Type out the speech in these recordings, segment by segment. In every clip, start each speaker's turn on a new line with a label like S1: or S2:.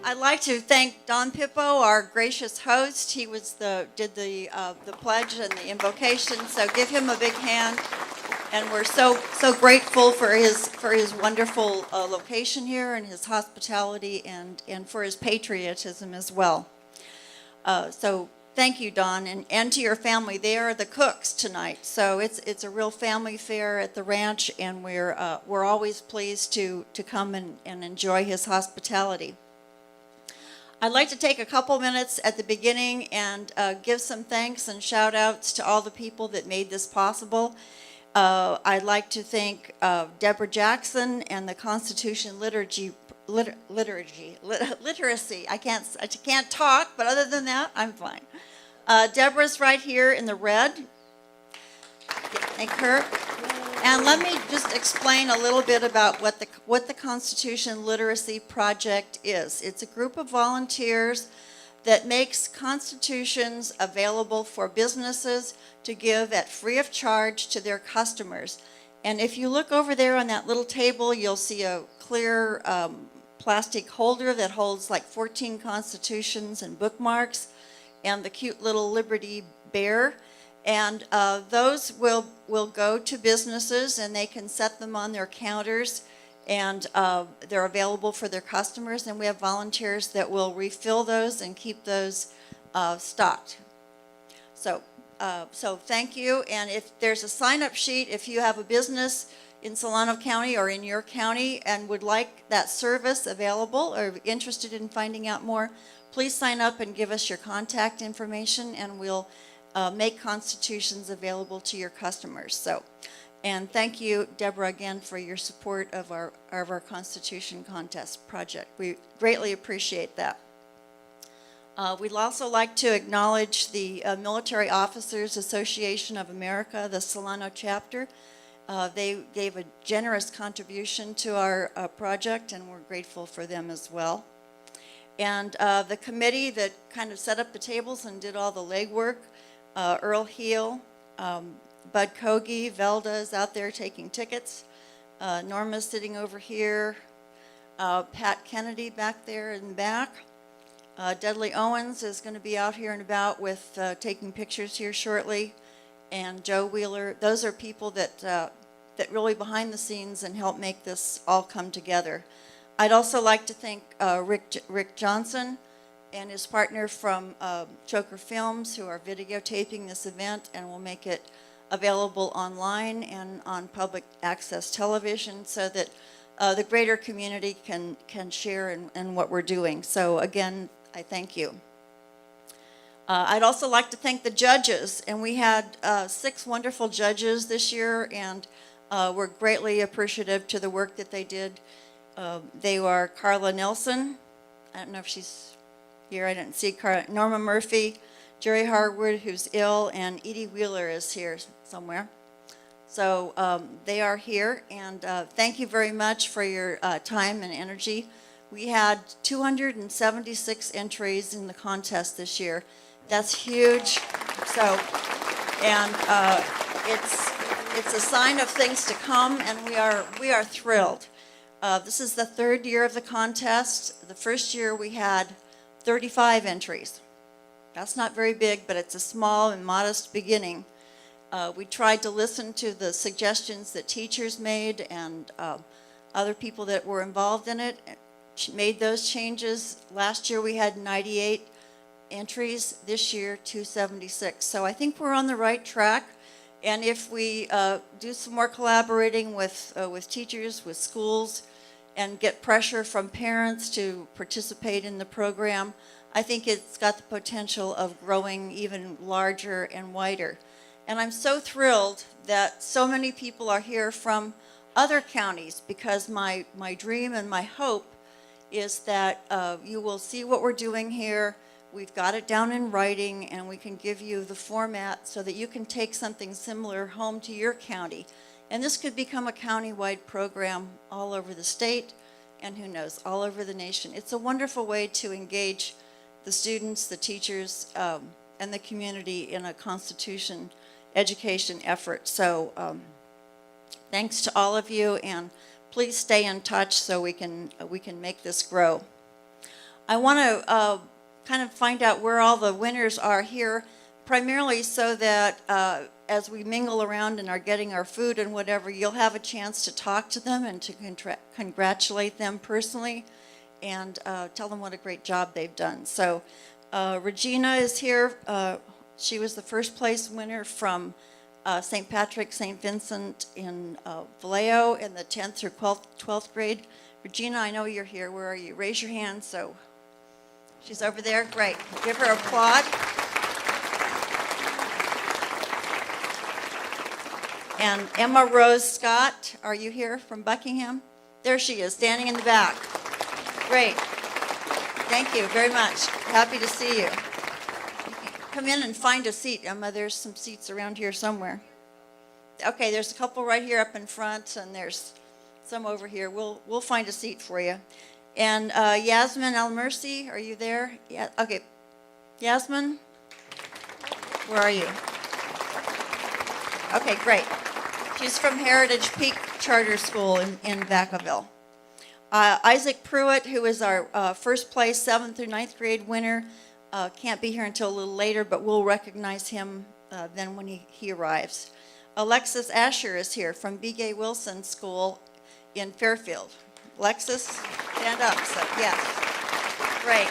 S1: I'd like to thank Don Pippo, our gracious host. He did the pledge and the invocation, so give him a big hand. And we're so grateful for his wonderful location here and his hospitality and for his patriotism as well. So thank you, Don, and to your family. They are the cooks tonight, so it's a real family fare at the ranch, and we're always pleased to come and enjoy his hospitality. I'd like to take a couple minutes at the beginning and give some thanks and shout outs to all the people that made this possible. I'd like to thank Deborah Jackson and the Constitution Literacy. I can't talk, but other than that, I'm fine. Deborah's right here in the red. Thank her. And let me just explain a little bit about what the Constitution Literacy Project is. It's a group of volunteers that makes constitutions available for businesses to give at free of charge to their customers. And if you look over there on that little table, you'll see a clear plastic holder that holds like 14 constitutions and bookmarks and the cute little Liberty Bear. And those will go to businesses, and they can set them on their counters, and they're available for their customers. And we have volunteers that will refill those and keep those stocked. So thank you. And if there's a sign-up sheet, if you have a business in Solano County or in your county and would like that service available or interested in finding out more, please sign up and give us your contact information, and we'll make constitutions available to your customers. And thank you, Deborah, again for your support of our Constitution Contest project. We greatly appreciate that. We'd also like to acknowledge the Military Officers Association of America, the Solano chapter. They gave a generous contribution to our project, and we're grateful for them as well. And the committee that kind of set up the tables and did all the legwork, Earl Heel, Bud Kogi, Velda is out there taking tickets, Norma's sitting over here, Pat Kennedy back there in the back, Dudley Owens is going to be out here and about with taking pictures here shortly, and Joe Wheeler. Those are people that really behind the scenes and help make this all come together. I'd also like to thank Rick Johnson and his partner from Choker Films, who are videotaping this event and will make it available online and on public access television so that the greater community can share in what we're doing. So again, I thank you. I'd also like to thank the judges, and we had 6 wonderful judges this year, and we're greatly appreciative to the work that they did. They are Carla Nelson, I don't know if she's here, I didn't see Norma Murphy, Jerry Harwood, who's ill, and Edie Wheeler is here somewhere. So they are here, and thank you very much for your time and energy. We had 276 entries in the contest this year. That's huge. So, and it's a sign of things to come, and we are thrilled. This is the 3rd year of the contest. The first year we had 35 entries. That's not very big, but it's a small and modest beginning. We tried to listen to the suggestions that teachers made and other people that were involved in it, made those changes. Last year we had 98 entries, this year 276. So I think we're on the right track. And if we do some more collaborating with teachers, with schools, and get pressure from parents to participate in the program, I think it's got the potential of growing even larger and wider. And I'm so thrilled that so many people are here from other counties, because my dream and my hope is that you will see what we're doing here. We've got it down in writing, and we can give you the format so that you can take something similar home to your county. And this could become a county-wide program all over the state, and who knows, all over the nation. It's a wonderful way to engage the students, the teachers, and the community in a Constitution education effort. So thanks to all of you, and please stay in touch so we can make this grow. I want to kind of find out where all the winners are here, primarily so that as we mingle around and are getting our food and whatever, you'll have a chance to talk to them and to congratulate them personally and tell them what a great job they've done. So Regina is here. She was the first place winner from St. Patrick, St. Vincent in Vallejo in the 10th through 12th grade. Regina, I know you're here. Where are you? Raise your hand. So she's over there. Great. Give her an applaud. And Emma Rose Scott, are you here from Buckingham? There she is, standing in the back. Great. Thank you very much. Happy to see you. Come in and find a seat, Emma. There's some seats around here somewhere. Okay, there's a couple right here up in front, and there's some over here. We'll find a seat for you. And Yasmin El Mercy, are you there? Yeah. Okay. Yasmin, where are you? Okay, great. She's from Heritage Peak Charter School in Vacaville. Isaac Pruitt, who is our first place 7th through 9th grade winner, can't be here until a little later, but we'll recognize him then when he arrives. Alexis Asher is here from B.G. Wilson School in Fairfield. Alexis, stand up. So, yes. Great.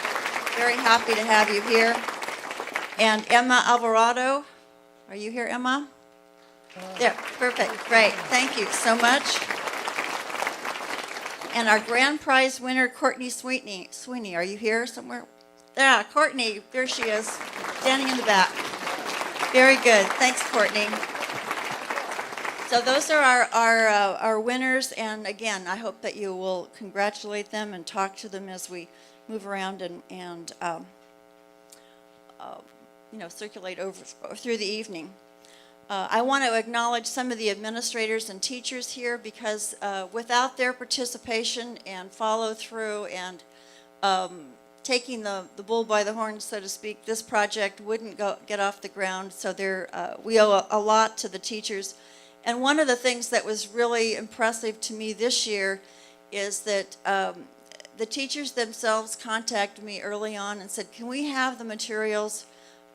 S1: Very happy to have you here. And Emma Alvarado. Are you here, Emma? There. Perfect. Great. Thank you so much. And our grand prize winner, Courtney Sweeney. Are you here somewhere? Yeah, Courtney. There she is, standing in the back. Very good. Thanks, Courtney. So those are our winners, and again, I hope that you will congratulate them and talk to them as we move around and circulate over through the evening. I want to acknowledge some of the administrators and teachers here because without their participation and follow through and taking the bull by the horns, so to speak, this project wouldn't get off the ground. So we owe a lot to the teachers. And one of the things that was really impressive to me this year is that the teachers themselves contacted me early on and said, can we have the materials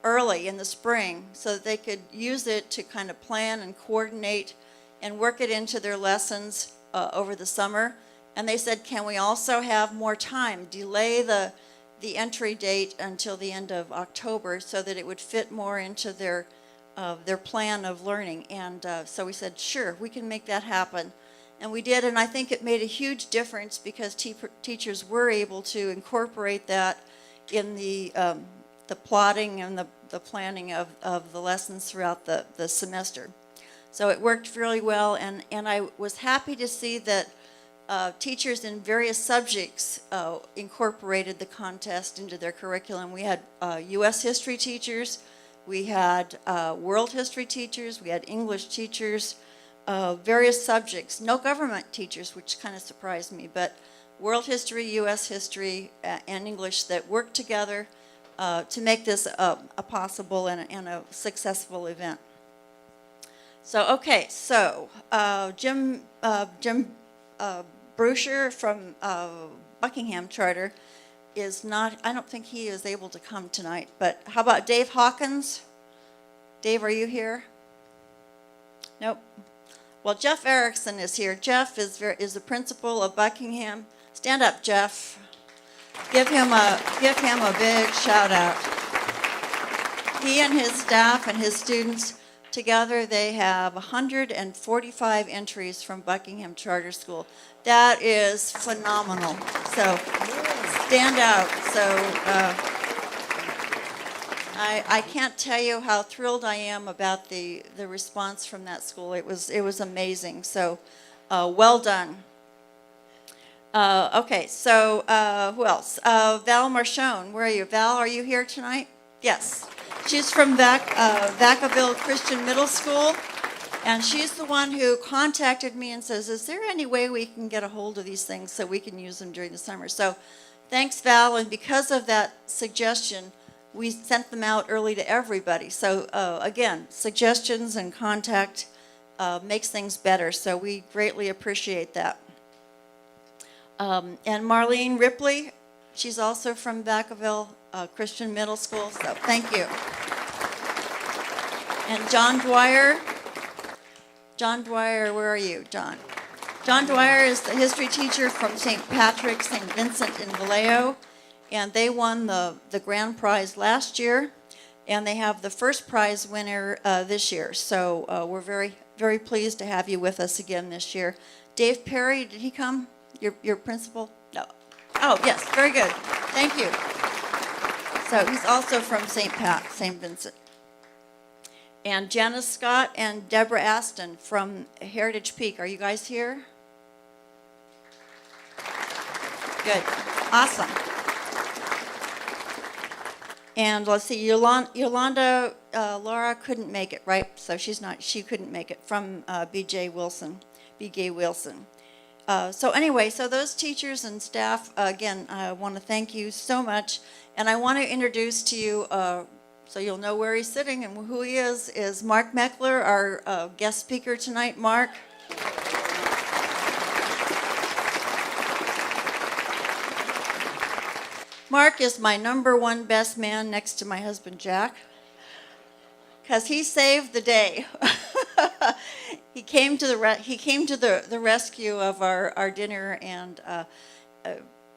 S1: early in the spring so that they could use it to kind of plan and coordinate and work it into their lessons over the summer. And they said, can we also have more time, delay the entry date until the end of October so that it would fit more into their plan of learning. And so we said, sure, we can make that happen. And we did, and I think it made a huge difference because teachers were able to incorporate that in the plotting and the planning of the lessons throughout the semester. So it worked really well, and I was happy to see that teachers in various subjects incorporated the contest into their curriculum. We had U.S. history teachers, we had world history teachers, we had English teachers, various subjects, no government teachers, which kind of surprised me, but world history, U.S. history, and English that worked together to make this a possible and a successful event. So, okay, so Jim Brusher from Buckingham Charter is not, I don't think he is able to come tonight, but how about Dave Hawkins? Dave, are you here? Nope. Well, Jeff Erickson is here. Jeff is the principal of Buckingham. Stand up, Jeff. Give him a big shout out. He and his staff and his students together, they have 145 entries from Buckingham Charter School. That is phenomenal. So stand out. So I can't tell you how thrilled I am about the response from that school. It was amazing. So well done. Okay, so who else? Val Marchone, where are you? Val, are you here tonight? Yes. She's from Vacaville Christian Middle School, and she's the one who contacted me and says, is there any way we can get a hold of these things so we can use them during the summer? So thanks, Val, and because of that suggestion, we sent them out early to everybody. So again, suggestions and contact makes things better, so we greatly appreciate that. And Marlene Ripley, She's also from Vacaville Christian Middle School, so thank you. And John Dwyer. John Dwyer, where are you, John? John Dwyer is the history teacher from St. Patrick, St. Vincent in Vallejo, and they won the grand prize last year, and they have the first prize winner this year. So we're very, very pleased to have you with us again this year. Dave Perry, did he come? Your principal? No. Oh, yes, very good. Thank you. So he's also from St. Vincent. And Janice Scott and Deborah Aston from Heritage Peak. Are you guys here? Good. Awesome. And let's see, Yolanda Laura couldn't make it, right? So she couldn't make it from B.J. Wilson. So anyway, so those teachers and staff, again, I want to thank you so much. And I want to introduce to you, so you'll know where he's sitting and who he is Mark Meckler, our guest speaker tonight. Mark. Mark is my #1 best man next to my husband, Jack, because he saved the day. He came to the rescue of our dinner and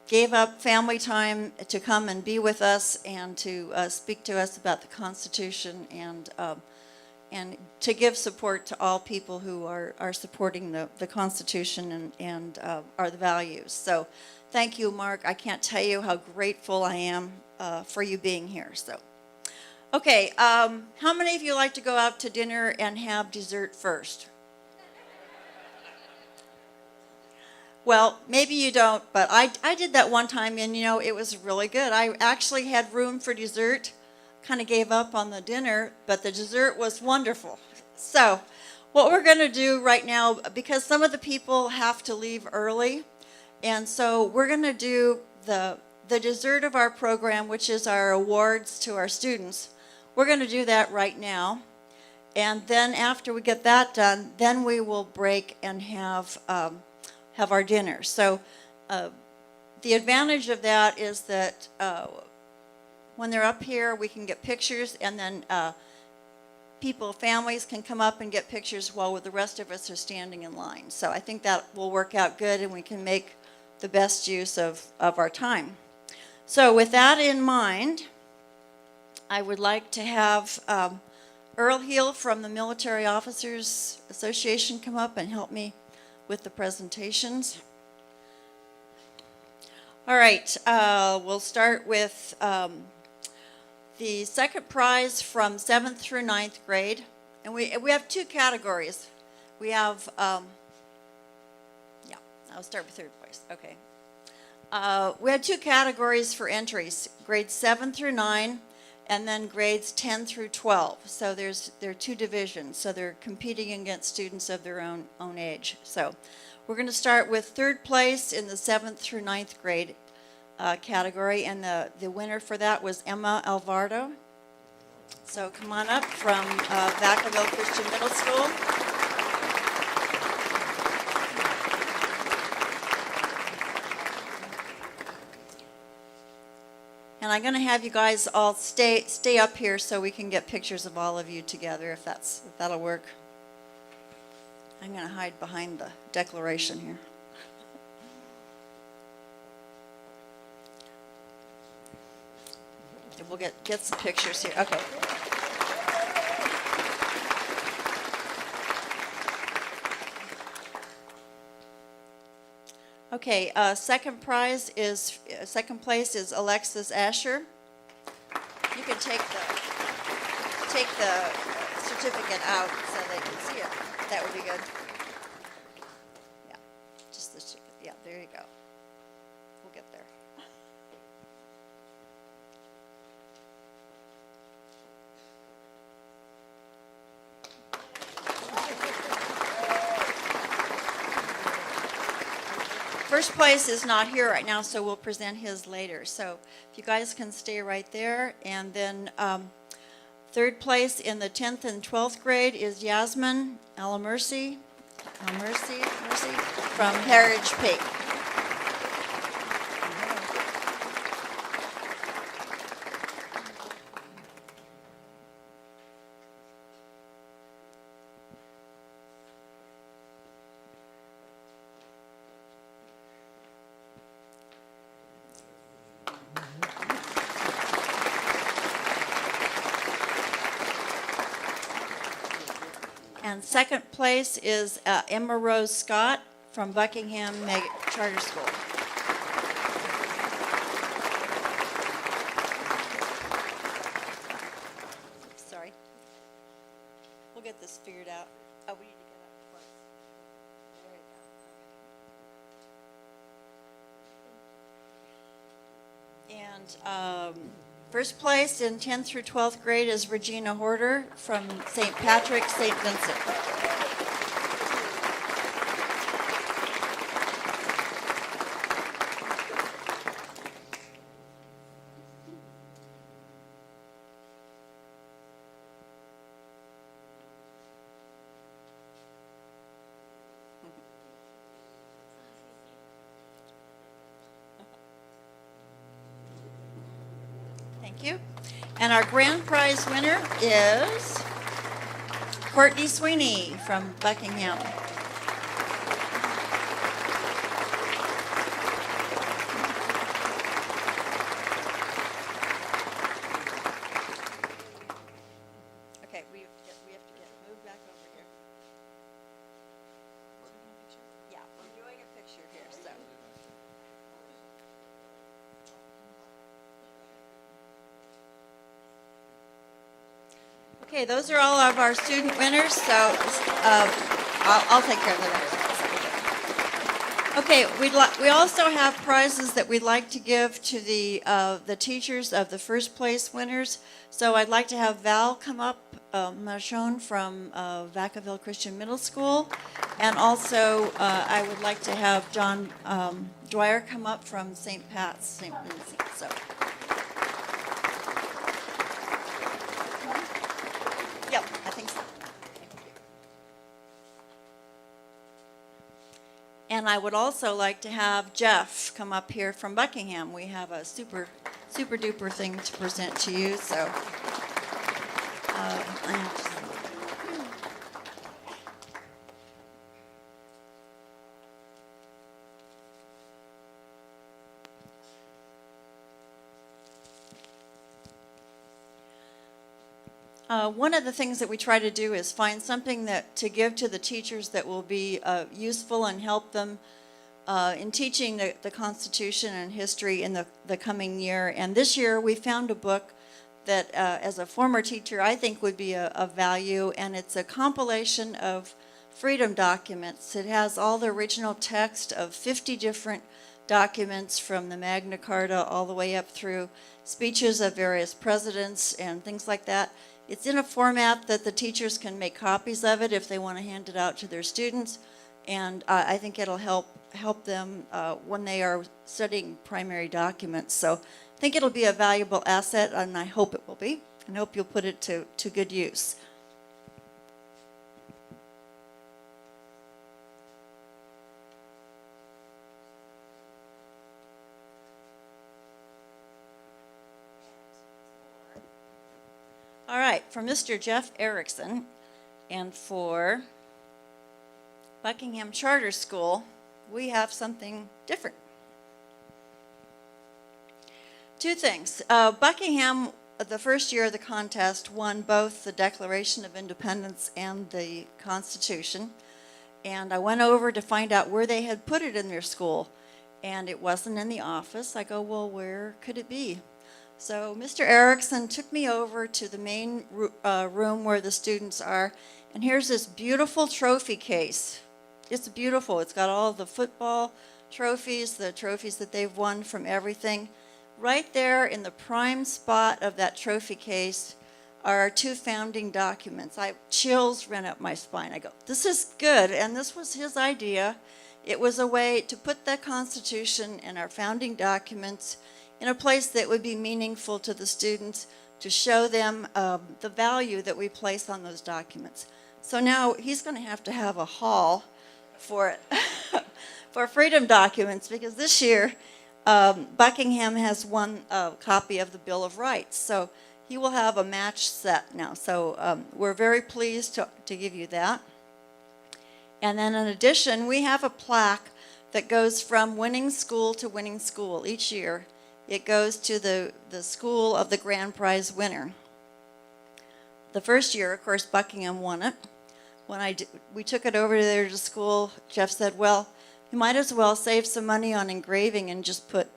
S1: gave up family time to come and be with us and to speak to us about the Constitution and to give support to all people who are supporting the Constitution and are the values. So thank you, Mark. I can't tell you how grateful I am for you being here. So, okay, how many of you like to go out to dinner and have dessert first? Well, maybe you don't, but I did that one time, and it was really good. I actually had room for dessert, kind of gave up on the dinner, but the dessert was wonderful. So what we're going to do right now, because some of the people have to leave early, and so we're going to do the dessert of our program, which is our awards to our students. We're going to do that right now, and then after we get that done, then we will break and have our dinner. So the advantage of that is that when they're up here, we can get pictures, and then families can come up and get pictures while the rest of us are standing in line. So I think that will work out good, and we can make the best use of our time. So with that in mind, I would like to have Earl Heel from the Military Officers Association come up and help me with the presentations. All right, we'll start with the second prize from 7th through 9th grade. And we have 2 categories. We have, I'll start with 3rd place, okay. We have 2 categories for entries, grades 7 through 9, and then grades 10 through 12. So there are 2 divisions, so they're competing against students of their own age. So we're going to start with 3rd place in the 7th through 9th grade category, and the winner for that was Emma Alvarado. So come on up from Vacaville Christian Middle School. And I'm going to have you guys all stay up here so we can get pictures of all of you together, if that'll work. I'm going to hide behind the declaration here. We'll get some pictures here. Okay. Okay, second place is Alexis Asher. You can take the certificate out so they can see it. That would be good. Yeah, just the certificate. Yeah, there you go. We'll get there. First place is not here right now, so we'll present his later. So if you guys can stay right there. And then 3rd place in the 10th and 12th grade is Yasmin Alamercy from Heritage Peak. And second place is Emma Rose Scott from Buckingham Charter School. Sorry. We'll get this figured out. Oh, we need to get up close. There you go. And first place in 10th through 12th grade is Regina Horder from St. Patrick, St. Vincent. Thank you. And our grand prize winner is Courtney Sweeney from Buckingham. Okay, we have to get moved back over here. Yeah, we're doing a picture here, so. Okay, those are all of our student winners, so I'll take care of the rest. Okay, we also have prizes that we'd like to give to the teachers of the first place winners. So I'd like to have Val come up, Machon from Vacaville Christian Middle School, and also I would like to have John Dwyer come up from St. Pat's, St. Vincent. So. Yep, I think so. And I would also like to have Jeff come up here from Buckingham. We have a super duper thing to present to you. So, one of the things that we try to do is find something to give to the teachers that will be useful and help them in teaching the Constitution and history in the coming year. And this year we found a book that as a former teacher I think would be of value, and it's a compilation of freedom documents. It has all the original text of 50 different documents from the Magna Carta all the way up through speeches of various presidents and things like that. It's in a format that the teachers can make copies of it if they want to hand it out to their students, and I think it'll help them when they are studying primary documents. So I think it'll be a valuable asset, and I hope it will be, and I hope you'll put it to good use. All right, for Mr. Jeff Erickson and for Buckingham Charter School, we have something different. Two things. Buckingham, the first year of the contest, won both the Declaration of Independence and the Constitution. And I went over to find out where they had put it in their school, and it wasn't in the office. I go, well, where could it be? So Mr. Erickson took me over to the main room where the students are, and here's this beautiful trophy case. It's beautiful. It's got all the football trophies, the trophies that they've won from everything. Right there in the prime spot of that trophy case are our two founding documents. Chills ran up my spine. I go, this is good, and this was his idea. It was a way to put the Constitution and our founding documents in a place that would be meaningful to the students, to show them the value that we place on those documents. So now he's going to have a hall for it, for freedom documents, because this year Buckingham has one copy of the Bill of Rights. So he will have a match set now. So we're very pleased to give you that. And then in addition, we have a plaque that goes from winning school to winning school each year. It goes to the school of the grand prize winner. The first year, of course, Buckingham won it. we took it over there to school, Jeff said, well, you might as well save some money on engraving and just put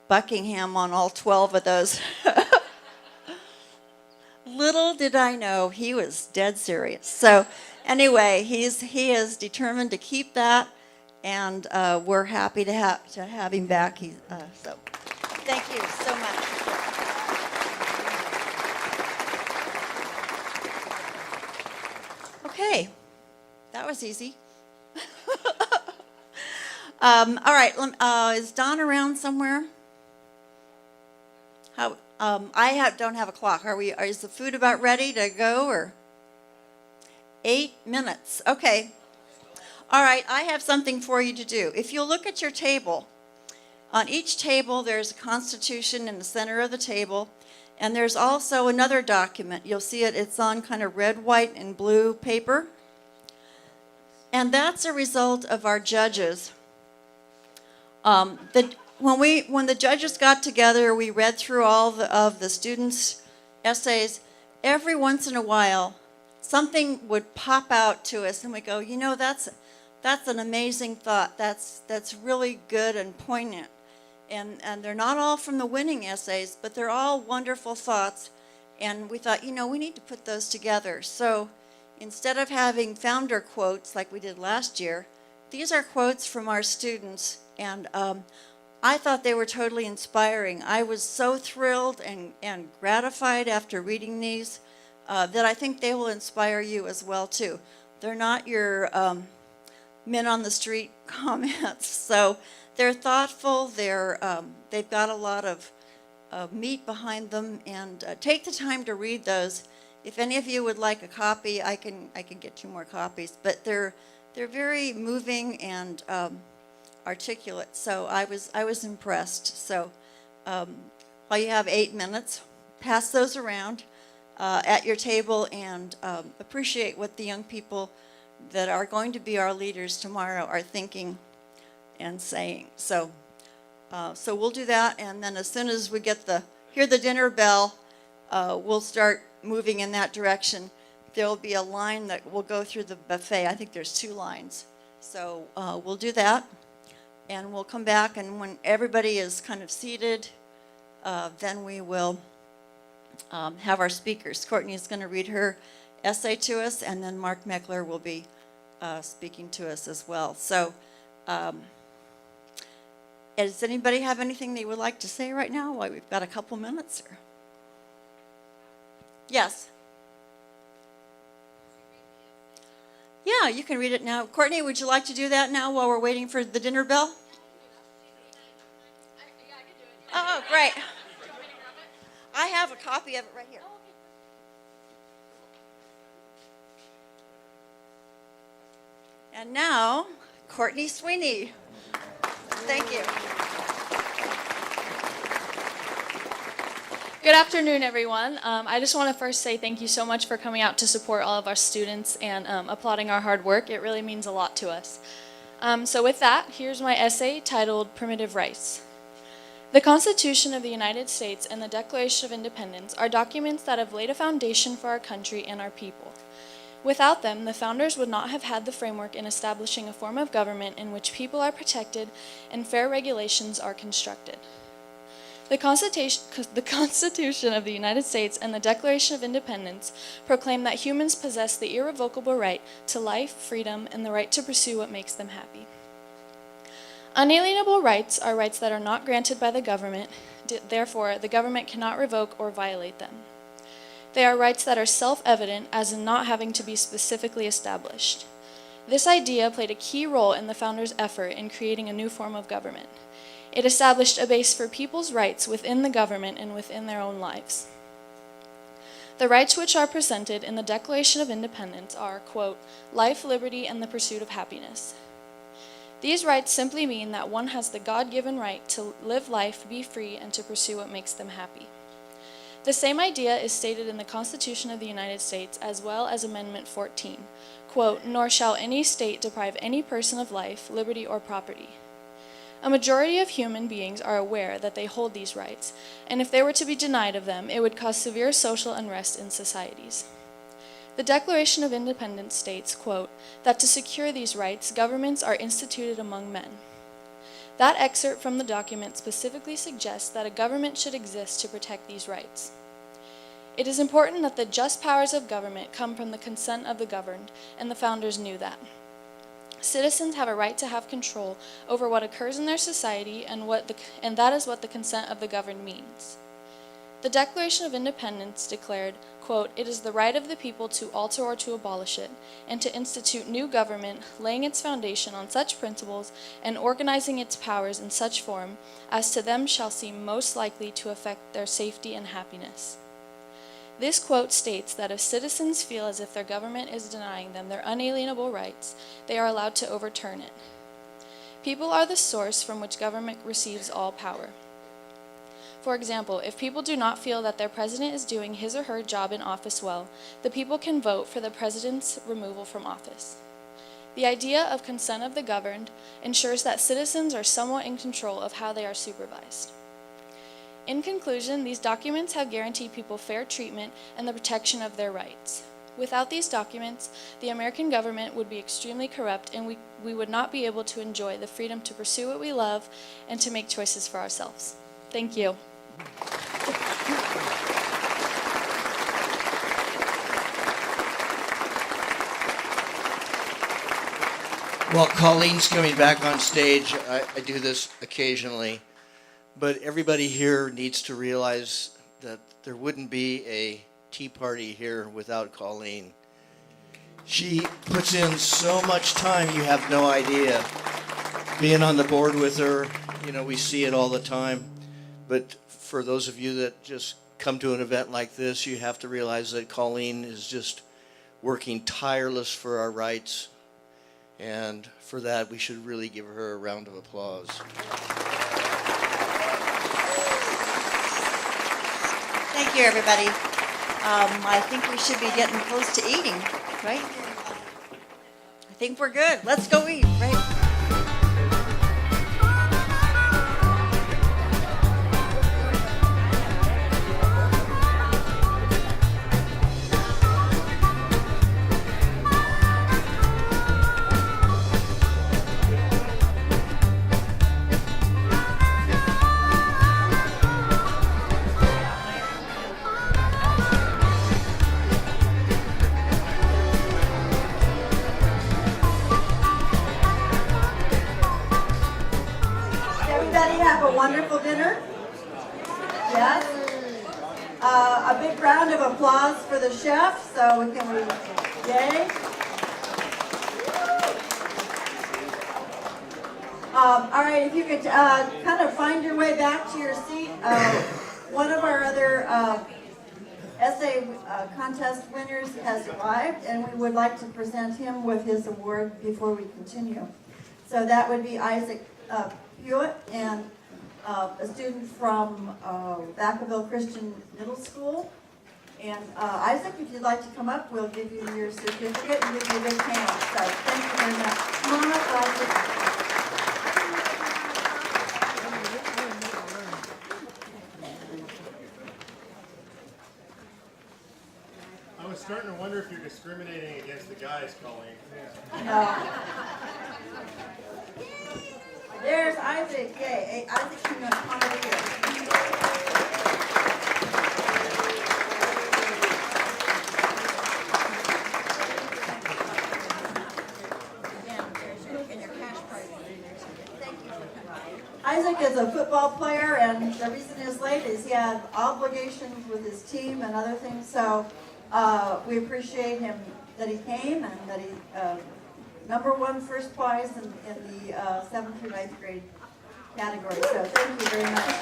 S1: Buckingham on all 12 of those. Little did I know he was dead serious. So anyway, he is determined to keep that, and we're happy to have him back. So thank you so much. Okay, that was easy. All right, is Don around somewhere? How? Don't have a clock. Is the food about ready to go, or? 8 minutes. Okay. All right, I have something for you to do. If you'll look at your table, on each table there's a Constitution in the center of the table, and there's also another document. You'll see it. It's on kind of red, white, and blue paper. And that's a result of our judges. When the judges got together, we read through all of the students' essays. Every once in a while, something would pop out to us, and we go, you know, that's an amazing thought. That's really good and poignant. And they're not all from the winning essays, but they're all wonderful thoughts. And we thought, you know, we need to put those together. So instead of having founder quotes like we did last year, these are quotes from our students. And I thought they were totally inspiring. I was so thrilled and gratified after reading these that I think they will inspire you as well, too. They're not your men on the street comments. So they're thoughtful. They've got a lot of meat behind them. And take the time to read those. If any of you would like a copy, I can get you more copies. But they're very moving and articulate. So I was impressed. So while you have 8 minutes, pass those around at your table and appreciate what the young people that are going to be our leaders tomorrow are thinking and saying. So we'll do that, and then as soon as we hear the dinner bell, we'll start moving in that direction. There'll be a line that will go through the buffet. I think there's 2 lines. So we'll do that, and we'll come back, and when everybody is kind of seated, then we will have our speakers. Courtney is going to read her essay to us, and then Mark Meckler will be speaking to us as well. So does anybody have anything they would like to say right now while we've got a couple minutes? Or? Yes. Yeah, you can read it now. Courtney, would you like to do that now while we're waiting for the dinner bell? Oh, great. I have a copy of it right here. And now, Courtney Sweeney. Thank you.
S2: Good afternoon, everyone. I just want to first say thank you so much for coming out to support all of our students and applauding our hard work. It really means a lot to us. So with that, here's my essay titled Primitive Rights. The Constitution of the United States and the Declaration of Independence are documents that have laid a foundation for our country and our people. Without them, the founders would not have had the framework in establishing a form of government in which people are protected and fair regulations are constructed. The Constitution of the United States and the Declaration of Independence proclaim that humans possess the irrevocable right to life, freedom, and the right to pursue what makes them happy. Unalienable rights are rights that are not granted by the government, therefore the government cannot revoke or violate them. They are rights that are self-evident, as in not having to be specifically established. This idea played a key role in the founders' effort in creating a new form of government. It established a base for people's rights within the government and within their own lives. The rights which are presented in the Declaration of Independence are, quote, life, liberty, and the pursuit of happiness. These rights simply mean that one has the God-given right to live life, be free, and to pursue what makes them happy. The same idea is stated in the Constitution of the United States as well as Amendment 14, quote, nor shall any state deprive any person of life, liberty, or property. A majority of human beings are aware that they hold these rights, and if they were to be denied of them, it would cause severe social unrest in societies. The Declaration of Independence states, quote, that to secure these rights, governments are instituted among men. That excerpt from the document specifically suggests that a government should exist to protect these rights. It is important that the just powers of government come from the consent of the governed, and the founders knew that. Citizens have a right to have control over what occurs in their society, and that is what the consent of the governed means. The Declaration of Independence declared, quote, it is the right of the people to alter or to abolish it, and to institute new government, laying its foundation on such principles and organizing its powers in such form as to them shall seem most likely to affect their safety and happiness. This quote states that if citizens feel as if their government is denying them their unalienable rights, they are allowed to overturn it. People are the source from which government receives all power. For example, if people do not feel that their president is doing his or her job in office well, the people can vote for the president's removal from office. The idea of consent of the governed ensures that citizens are somewhat in control of how they are supervised. In conclusion, these documents have guaranteed people fair treatment and the protection of their rights. Without these documents, the American government would be extremely corrupt, and we would not be able to enjoy the freedom to pursue what we love and to make choices for ourselves. Thank you.
S3: Well, Colleen's coming back on stage. I do this occasionally. But everybody here needs to realize that there wouldn't be a tea party here without Colleen. She puts in so much time, you have no idea. Being on the board with her, you know, we see it all the time. But for those of you that just come to an event like this, you have to realize that Colleen is just working tireless for our rights. And for that, we should really give her a round of applause.
S1: Thank you, everybody. I think we should be getting close to eating, right? I think we're good. Let's go eat, right? Everybody have a wonderful dinner? Yes? A big round of applause for the chef, so we can, yay. All right, if you could kind of find your way back to your seat. One of our other essay contest winners has arrived, and we would like to present him with his award before we continue. So that would be Isaac Hewitt, and a student from Vacaville Christian Middle School. And Isaac, if you'd like to come up, we'll give you your certificate and give you a big hand. So thank you very much. Come on up, Isaac.
S4: I was starting to wonder if you're discriminating against the guys, Colleen.
S1: No. There's Isaac. Yay. Hey, Isaac, you know, come over here. Again, there's your cash prize. Thank you for coming. Isaac is a football player, and the reason he's late is he had obligations with his team and other things. So we appreciate him that he came and that he #1 first prize in the 7th through 9th grade category. So thank you very much.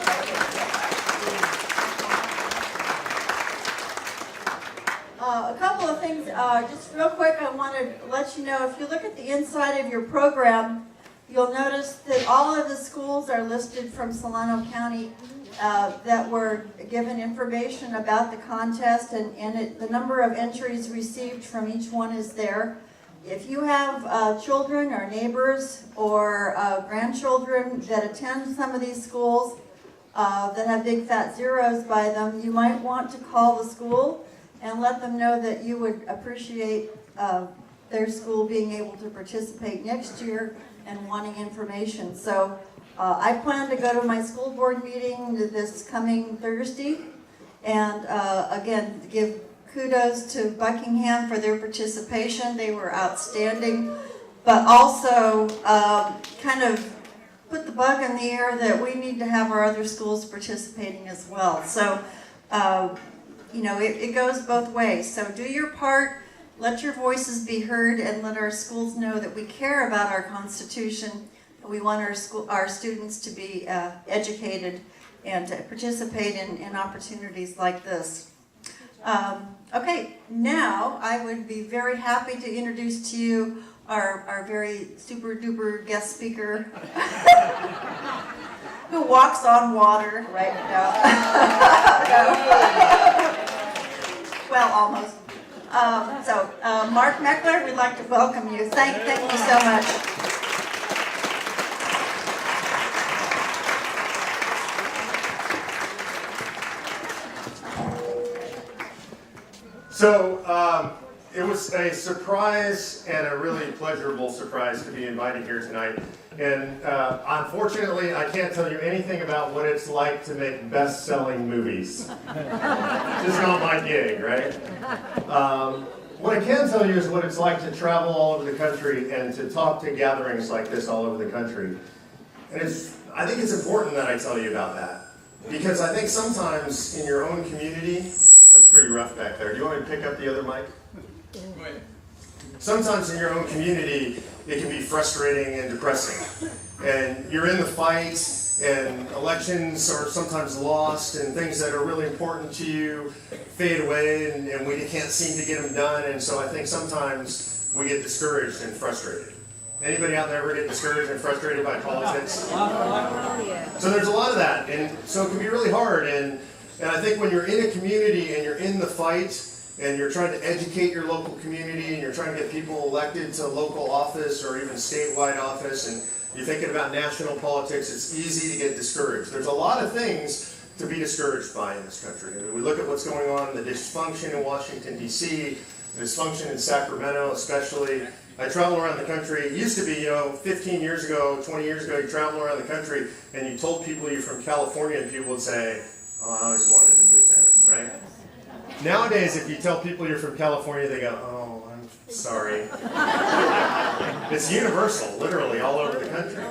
S1: A couple of things, just real quick, I want to let you know, if you look at the inside of your program, you'll notice that all of the schools are listed from Solano County that were given information about the contest, and the number of entries received from each one is there. If you have children or neighbors or grandchildren that attend some of these schools that have big fat zeros by them, you might want to call the school and let them know that you would appreciate their school being able to participate next year and wanting information. So I plan to go to my school board meeting this coming Thursday, and again, give kudos to Buckingham for their participation. They were outstanding, but also kind of put the bug in the air that we need to have our other schools participating as well. So, you know, it goes both ways. So do your part, let your voices be heard, and let our schools know that we care about our Constitution. We want our students to be educated and to participate in opportunities like this. Okay, now I would be very happy to introduce to you our very super duper guest speaker who walks on water right now. Well, almost. Mark Meckler, we'd like to welcome you. Thank you so much.
S4: So it was a surprise and a really pleasurable surprise to be invited here tonight. And unfortunately, I can't tell you anything about what it's like to make best-selling movies. Just not my gig, right? What I can tell you is what it's like to travel all over the country and to talk to gatherings like this all over the country. And I think it's important that I tell you about that. Because I think sometimes in your own community, that's pretty rough back there. Do you want me to pick up the other mic? Go ahead. Sometimes in your own community, it can be frustrating and depressing. And you're in the fight, and elections are sometimes lost, and things that are really important to you fade away, and we can't seem to get them done. And so I think sometimes we get discouraged and frustrated. Anybody out there ever get discouraged and frustrated by politics? So there's a lot of that, and so it can be really hard. And I think when you're in a community and you're in the fight, and you're trying to educate your local community, and you're trying to get people elected to local office or even statewide office, and you're thinking about national politics, it's easy to get discouraged. There's a lot of things to be discouraged by in this country. We look at what's going on, the dysfunction in Washington, D.C., the dysfunction in Sacramento especially. I travel around the country. It used to be, 15 years ago, 20 years ago, you travel around the country and you told people you're from California, and people would say, oh, I always wanted to move there, right? Nowadays, if you tell people you're from California, they go, oh, I'm sorry. It's universal, literally, all over the country.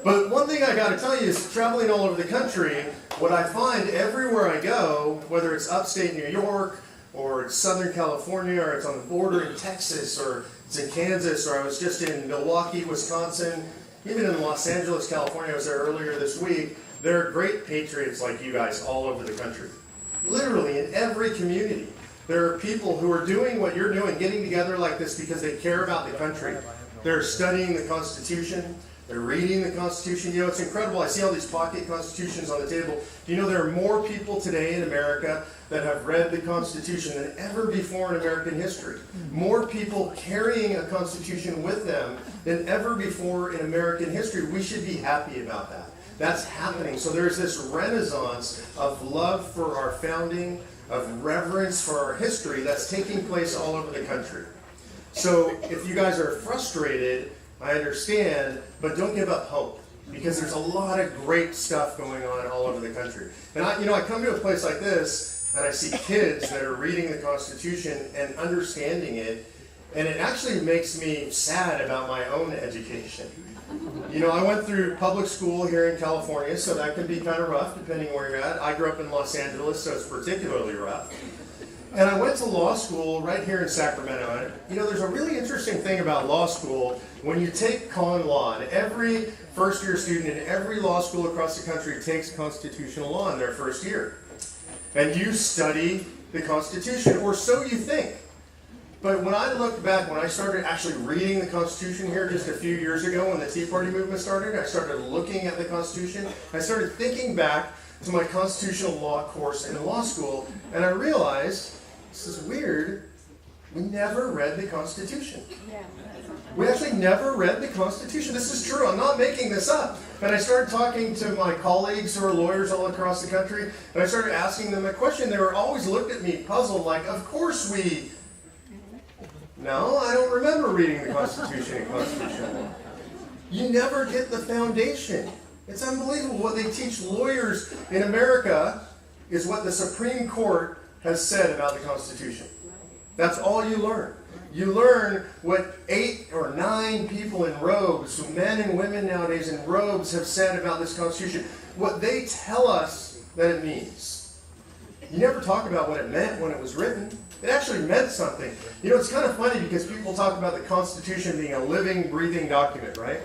S4: But one thing I got to tell you is traveling all over the country, what I find everywhere I go, whether it's upstate New York, or it's Southern California, or it's on the border in Texas, or it's in Kansas, or I was just in Milwaukee, Wisconsin, even in Los Angeles, California, I was there earlier this week. There are great patriots like you guys all over the country. Literally in every community. There are people who are doing what you're doing, getting together like this because they care about the country. They're studying the Constitution. They're reading the Constitution. It's incredible. I see all these pocket constitutions on the table. Do you know there are more people today in America that have read the Constitution than ever before in American history? More people carrying a Constitution with them than ever before in American history. We should be happy about that. That's happening. So there's this renaissance of love for our founding, of reverence for our history that's taking place all over the country. So if you guys are frustrated, I understand, but don't give up hope, because there's a lot of great stuff going on all over the country. And I come to a place like this, and I see kids that are reading the Constitution and understanding it, and it actually makes me sad about my own education. I went through public school here in California, so that can be kind of rough depending where you're at. I grew up in Los Angeles, so it's particularly rough. And I went to law school right here in Sacramento. And, there's a really interesting thing about law school. When you take con law, and every first-year student in every law school across the country takes constitutional law in their first year. And you study the Constitution, or so you think. But when I look back, when I started actually reading the Constitution here just a few years ago when the Tea Party movement started, I started looking at the Constitution. I started thinking back to my constitutional law course in law school, and I realized, this is weird, we never read the Constitution. We actually never read the Constitution. This is true. I'm not making this up. And I started talking to my colleagues who are lawyers all across the country, and I started asking them a question. They were always looked at me puzzled, like, of course we... No, I don't remember reading the Constitution in Constitutional law. You never get the foundation. It's unbelievable. What they teach lawyers in America is what the Supreme Court has said about the Constitution. That's all you learn. You learn what 8 or 9 people in robes, men and women nowadays in robes, have said about this Constitution. What they tell us that it means. You never talk about what it meant when it was written. It actually meant something. You know, it's kind of funny because people talk about the Constitution being a living, breathing document, right?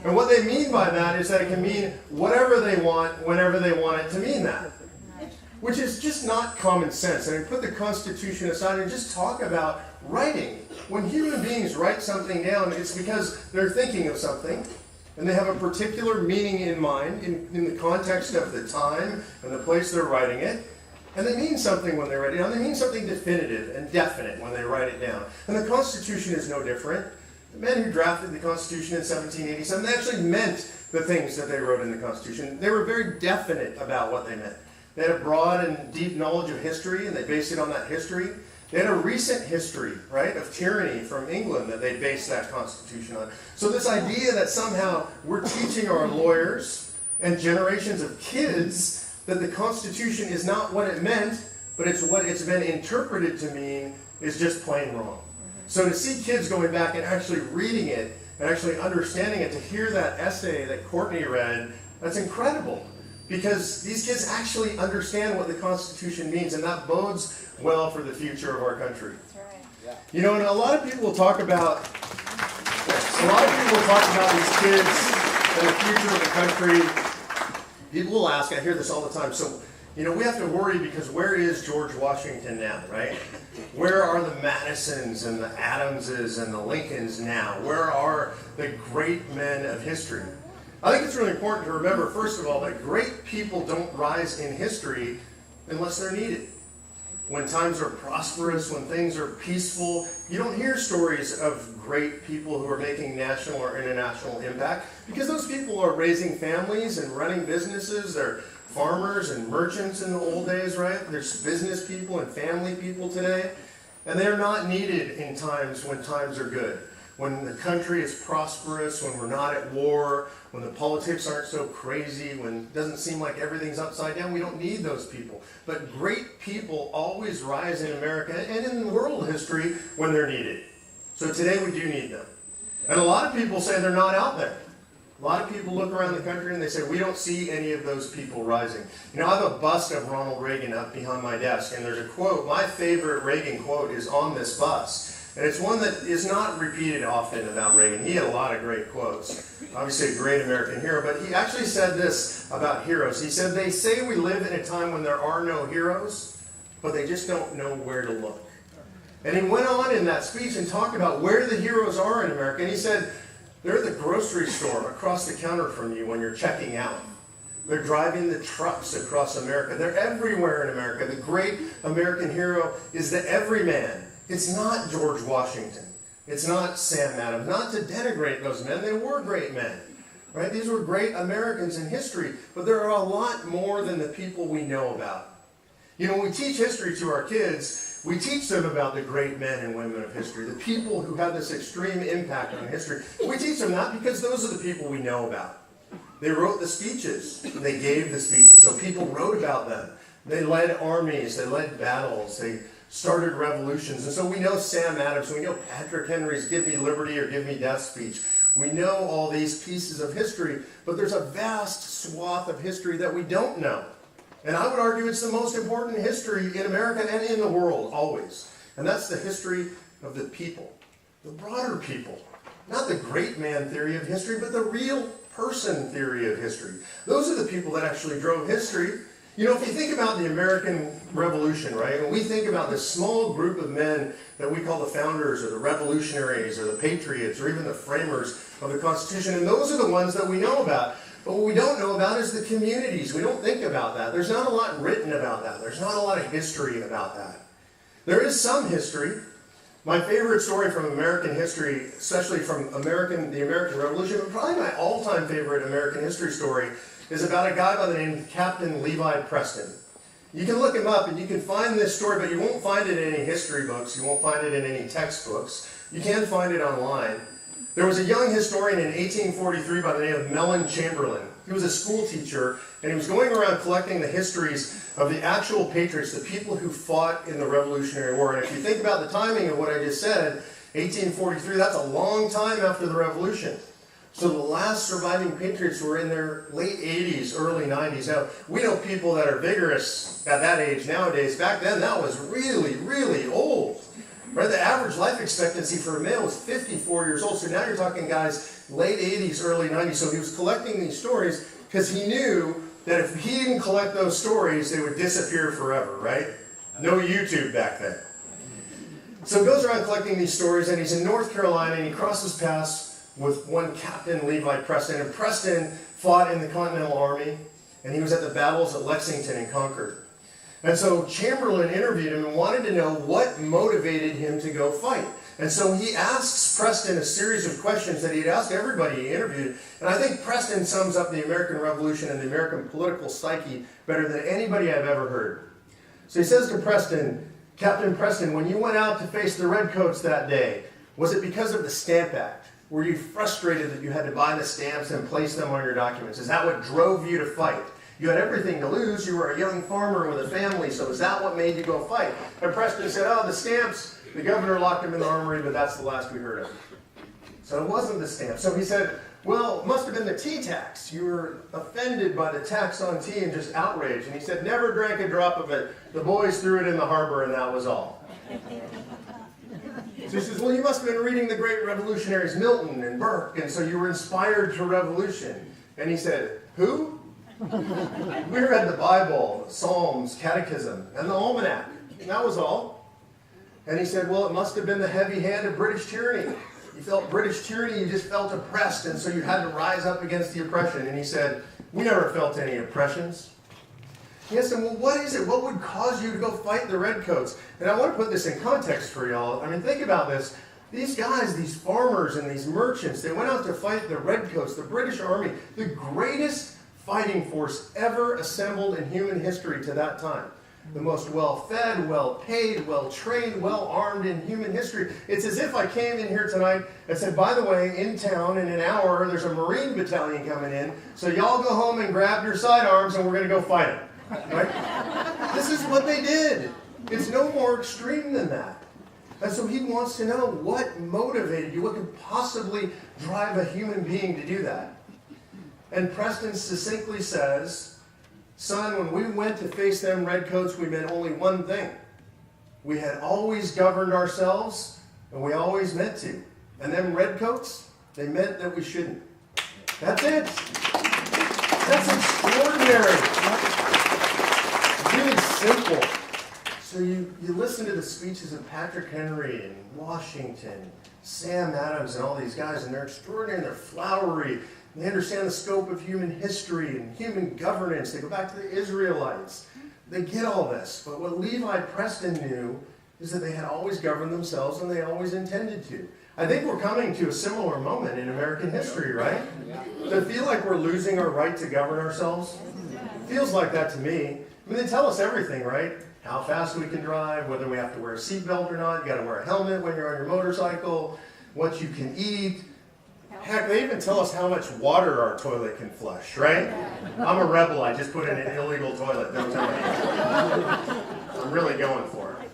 S4: And what they mean by that is that it can mean whatever they want, whenever they want it to mean that. Which is just not common sense. I mean, put the Constitution aside and just talk about writing. When human beings write something down, it's because they're thinking of something, and they have a particular meaning in mind, in the context of the time and the place they're writing it. And they mean something when they write it down. They mean something definitive and definite when they write it down. And the Constitution is no different. The men who drafted the Constitution in 1787, they actually meant the things that they wrote in the Constitution. They were very definite about what they meant. They had a broad and deep knowledge of history, and they based it on that history. They had a recent history, right, of tyranny from England that they based that Constitution on. So this idea that somehow we're teaching our lawyers and generations of kids that the Constitution is not what it meant, but it's what it's been interpreted to mean, is just plain wrong. So to see kids going back and actually reading it and actually understanding it, to hear that essay that Courtney read, that's incredible. Because these kids actually understand what the Constitution means, and that bodes well for the future of our country.
S2: That's right.
S3: Yeah.
S4: You know, and a lot of people will talk about these kids and the future of the country. People will ask, I hear this all the time, so, you know, we have to worry because where is George Washington now, right? Where are the Madisons and the Adamses and the Lincolns now? Where are the great men of history? I think it's really important to remember, first of all, that great people don't rise in history unless they're needed. When times are prosperous, when things are peaceful, you don't hear stories of great people who are making national or international impact because those people are raising families and running businesses. They're farmers and merchants in the old days, right? There's business people and family people today, and they're not needed in times when times are good. When the country is prosperous, when we're not at war, when the politics aren't so crazy, when it doesn't seem like everything's upside down, we don't need those people. But great people always rise in America and in world history when they're needed. So today we do need them. And a lot of people say they're not out there. A lot of people look around the country and they say, we don't see any of those people rising. You know, I have a bust of Ronald Reagan up behind my desk, and there's a quote. My favorite Reagan quote is on this bust. And it's one that is not repeated often about Reagan. He had a lot of great quotes. Obviously a great American hero, but he actually said this about heroes. He said, they say we live in a time when there are no heroes, but they just don't know where to look. And he went on in that speech and talked about where the heroes are in America. And he said, they're at the grocery store across the counter from you when you're checking out. They're driving the trucks across America. They're everywhere in America. The great American hero is the everyman. It's not George Washington. It's not Sam Adams. Not to denigrate those men. They were great men. Right? These were great Americans in history. But there are a lot more than the people we know about. You know, when we teach history to our kids, we teach them about the great men and women of history, the people who had this extreme impact on history. We teach them that because those are the people we know about. They wrote the speeches. They gave the speeches. So people wrote about them. They led armies. They led battles. They started revolutions. And so we know Sam Adams. We know Patrick Henry's Give Me Liberty or Give Me Death speech. We know all these pieces of history, but there's a vast swath of history that we don't know. And I would argue it's the most important history in America and in the world, always. And that's the history of the people, the broader people. Not the great man theory of history, but the real person theory of history. Those are the people that actually drove history. You know, if you think about the American Revolution, right, and we think about this small group of men that we call the founders or the revolutionaries or the patriots or even the framers of the Constitution, and those are the ones that we know about. But what we don't know about is the communities. We don't think about that. There's not a lot written about that. There's not a lot of history about that. There is some history. My favorite story from American history, especially from the American Revolution, but probably my all-time favorite American history story, is about a guy by the name of Captain Levi Preston. You can look him up and you can find this story, but you won't find it in any history books. You won't find it in any textbooks. You can find it online. There was a young historian in 1843 by the name of Mellon Chamberlain. He was a school teacher, and he was going around collecting the histories of the actual patriots, the people who fought in the Revolutionary War. And if you think about the timing of what I just said, 1843, that's a long time after the Revolution. So the last surviving patriots were in their late 80s, early 90s. Now, we know people that are vigorous at that age nowadays. Back then, that was really, really old. Right? The average life expectancy for a male was 54 years old. So now you're talking guys late 80s, early 90s. So he was collecting these stories because he knew that if he didn't collect those stories, they would disappear forever, right? No YouTube back then. So he goes around collecting these stories, and he's in North Carolina, and he crosses paths with one Captain Levi Preston. And Preston fought in the Continental Army, and he was at the battles at Lexington and Concord. And so Chamberlain interviewed him and wanted to know what motivated him to go fight. And so he asks Preston a series of questions that he'd asked everybody he interviewed. And I think Preston sums up the American Revolution and the American political psyche better than anybody I've ever heard. So he says to Preston, Captain Preston, when you went out to face the Redcoats that day, was it because of the Stamp Act? Were you frustrated that you had to buy the stamps and place them on your documents? Is that what drove you to fight? You had everything to lose. You were a young farmer with a family, so is that what made you go fight? And Preston said, oh, the stamps, the governor locked them in the armory, but that's the last we heard of. So it wasn't the stamps. So he said, well, it must have been the tea tax. You were offended by the tax on tea and just outraged. And he said, never drank a drop of it. The boys threw it in the harbor, and that was all. So he says, well, you must have been reading the great revolutionaries, Milton and Burke, and so you were inspired to revolution. And he said, who? We read the Bible, Psalms, Catechism, and the Almanac, and that was all. And he said, well, it must have been the heavy hand of British tyranny. You felt British tyranny, you just felt oppressed, and so you had to rise up against the oppression. And he said, we never felt any oppressions. He asked him, well, what is it? What would cause you to go fight the Redcoats? And I want to put this in context for y'all. I mean, think about this. These guys, these farmers and these merchants, they went out to fight the Redcoats, the British Army, the greatest fighting force ever assembled in human history to that time. The most well-fed, well-paid, well-trained, well-armed in human history. It's as if I came in here tonight and said, by the way, in town in an hour, there's a Marine battalion coming in, so y'all go home and grab your sidearms and we're going to go fight them. Right? This is what they did. It's no more extreme than that. And so he wants to know what motivated you, what could possibly drive a human being to do that. And Preston succinctly says, son, when we went to face them Redcoats, we meant only one thing. We had always governed ourselves, and we always meant to. And them Redcoats, they meant that we shouldn't. That's it. That's extraordinary. Really simple. So you listen to the speeches of Patrick Henry and Washington, Sam Adams, and all these guys, and they're extraordinary, and they're flowery. They understand the scope of human history and human governance. They go back to the Israelites. They get all this. But what Levi Preston knew is that they had always governed themselves and they always intended to. I think we're coming to a similar moment in American history, right? Does it feel like we're losing our right to govern ourselves? It feels like that to me. I mean, they tell us everything, right? How fast we can drive, whether we have to wear a seatbelt or not. You got to wear a helmet when you're on your motorcycle, what you can eat. Heck, they even tell us how much water our toilet can flush, right? I'm a rebel. I just put in an illegal toilet. Don't tell me. I'm really going for it.